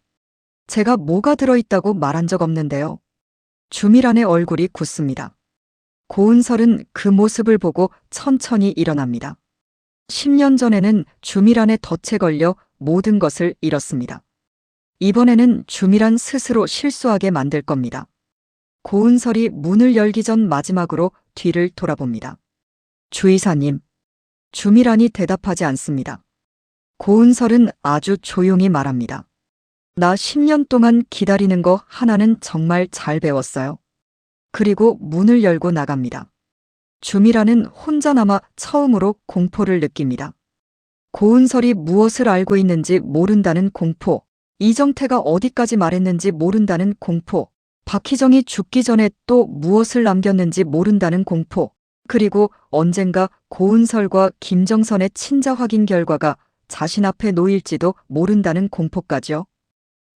제가 뭐가 들어있다고 말한 적 없는데요. 주미란의 얼굴이 굳습니다. 고은설은 그 모습을 보고 천천히 일어납니다. 10년 전에는 주미란의 덫에 걸려 모든 것을 잃었습니다. 이번에는 주미란 스스로 실수하게 만들 겁니다. 고은설이 문을 열기 전 마지막으로 뒤를 돌아봅니다. 주이사님. 주미란이 대답하지 않습니다. 고은설은 아주 조용히 말합니다. 나 10년 동안 기다리는 거 하나는 정말 잘 배웠어요. 그리고 문을 열고 나갑니다. 주미란은 혼자 남아 처음으로 공포를 느낍니다. 고은설이 무엇을 알고 있는지 모른다는 공포, 이정태가 어디까지 말했는지 모른다는 공포, 박희정이 죽기 전에 또 무엇을 남겼는지 모른다는 공포, 그리고 언젠가 고은설과 김정선의 친자 확인 결과가 자신 앞에 놓일지도 모른다는 공포까지요.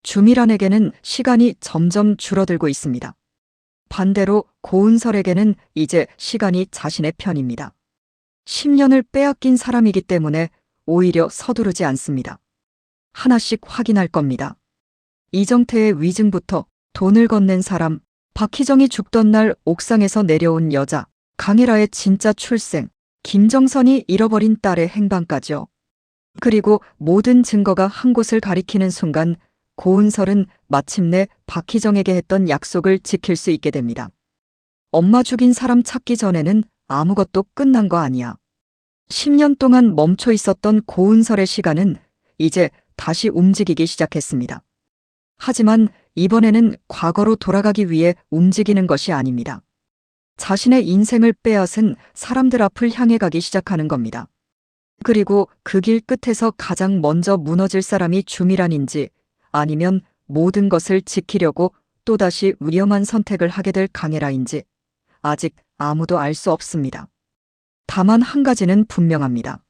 주미란에게는 시간이 점점 줄어들고 있습니다. 반대로 고은설에게는 이제 시간이 자신의 편입니다. 10년을 빼앗긴 사람이기 때문에 오히려 서두르지 않습니다. 하나씩 확인할 겁니다. 이정태의 위증부터 돈을 건넨 사람, 박희정이 죽던 날 옥상에서 내려온 여자, 강혜라의 진짜 출생, 김정선이 잃어버린 딸의 행방까지요. 그리고 모든 증거가 한 곳을 가리키는 순간 고은설은 마침내 박희정에게 했던 약속을 지킬 수 있게 됩니다. 엄마 죽인 사람 찾기 전에는 아무것도 끝난 거 아니야. 10년 동안 멈춰 있었던 고은설의 시간은 이제 다시 움직이기 시작했습니다. 하지만 이번에는 과거로 돌아가기 위해 움직이는 것이 아닙니다. 자신의 인생을 빼앗은 사람들 앞을 향해 가기 시작하는 겁니다. 그리고 그 길 끝에서 가장 먼저 무너질 사람이 주미란인지 아니면 모든 것을 지키려고 또다시 위험한 선택을 하게 될 강혜라인지 아직 아무도 알 수 없습니다. 다만 한 가지는 분명합니다.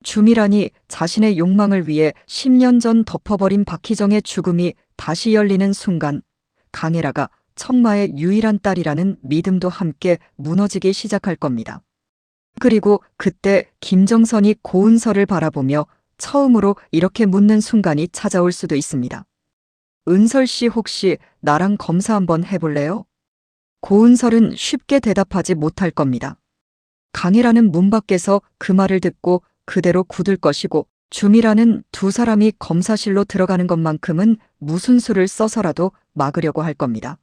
주미란이 자신의 욕망을 위해 10년 전 덮어버린 박희정의 죽음이 다시 열리는 순간 강혜라가 청마의 유일한 딸이라는 믿음도 함께 무너지기 시작할 겁니다. 그리고 그때 김정선이 고은설을 바라보며 처음으로 이렇게 묻는 순간이 찾아올 수도 있습니다. 은설 씨 혹시 나랑 검사 한번 해볼래요? 고은설은 쉽게 대답하지 못할 겁니다. 강혜라는 문 밖에서 그 말을 듣고 그대로 굳을 것이고 주미라는 두 사람이 검사실로 들어가는 것만큼은 무슨 수를 써서라도 막으려고 할 겁니다.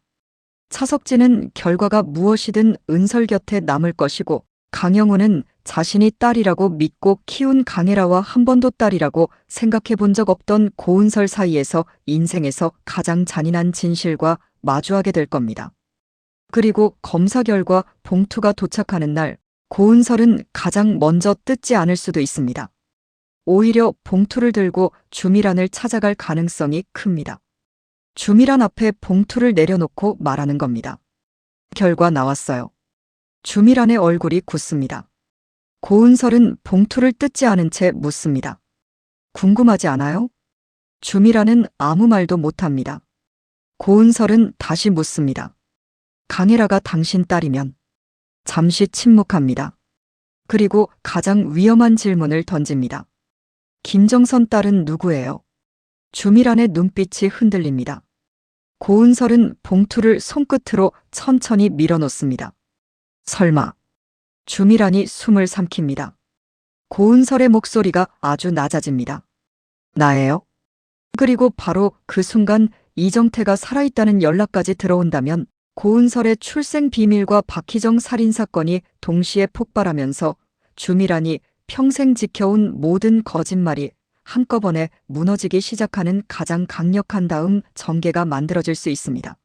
차석진은 결과가 무엇이든 은설 곁에 남을 것이고 강영우는 자신이 딸이라고 믿고 키운 강혜라와 한 번도 딸이라고 생각해 본 적 없던 고은설 사이에서 인생에서 가장 잔인한 진실과 마주하게 될 겁니다. 그리고 검사 결과 봉투가 도착하는 날 고은설은 가장 먼저 뜯지 않을 수도 있습니다. 오히려 봉투를 들고 주미란을 찾아갈 가능성이 큽니다. 주미란 앞에 봉투를 내려놓고 말하는 겁니다. 결과 나왔어요. 주미란의 얼굴이 굳습니다. 고은설은 봉투를 뜯지 않은 채 묻습니다. 궁금하지 않아요? 주미란은 아무 말도 못합니다. 고은설은 다시 묻습니다. 강혜라가 당신 딸이면? 잠시 침묵합니다. 그리고 가장 위험한 질문을 던집니다. 김정선 딸은 누구예요? 주미란의 눈빛이 흔들립니다. 고은설은 봉투를 손끝으로 천천히 밀어놓습니다. 설마. 주미란이 숨을 삼킵니다. 고은설의 목소리가 아주 낮아집니다. 나예요? 그리고 바로 그 순간 이정태가 살아있다는 연락까지 들어온다면 고은설의 출생 비밀과 박희정 살인사건이 동시에 폭발하면서 주미란이 평생 지켜온 모든 거짓말이 한꺼번에 무너지기 시작하는 가장 강력한 다음 전개가 만들어질 수 있습니다.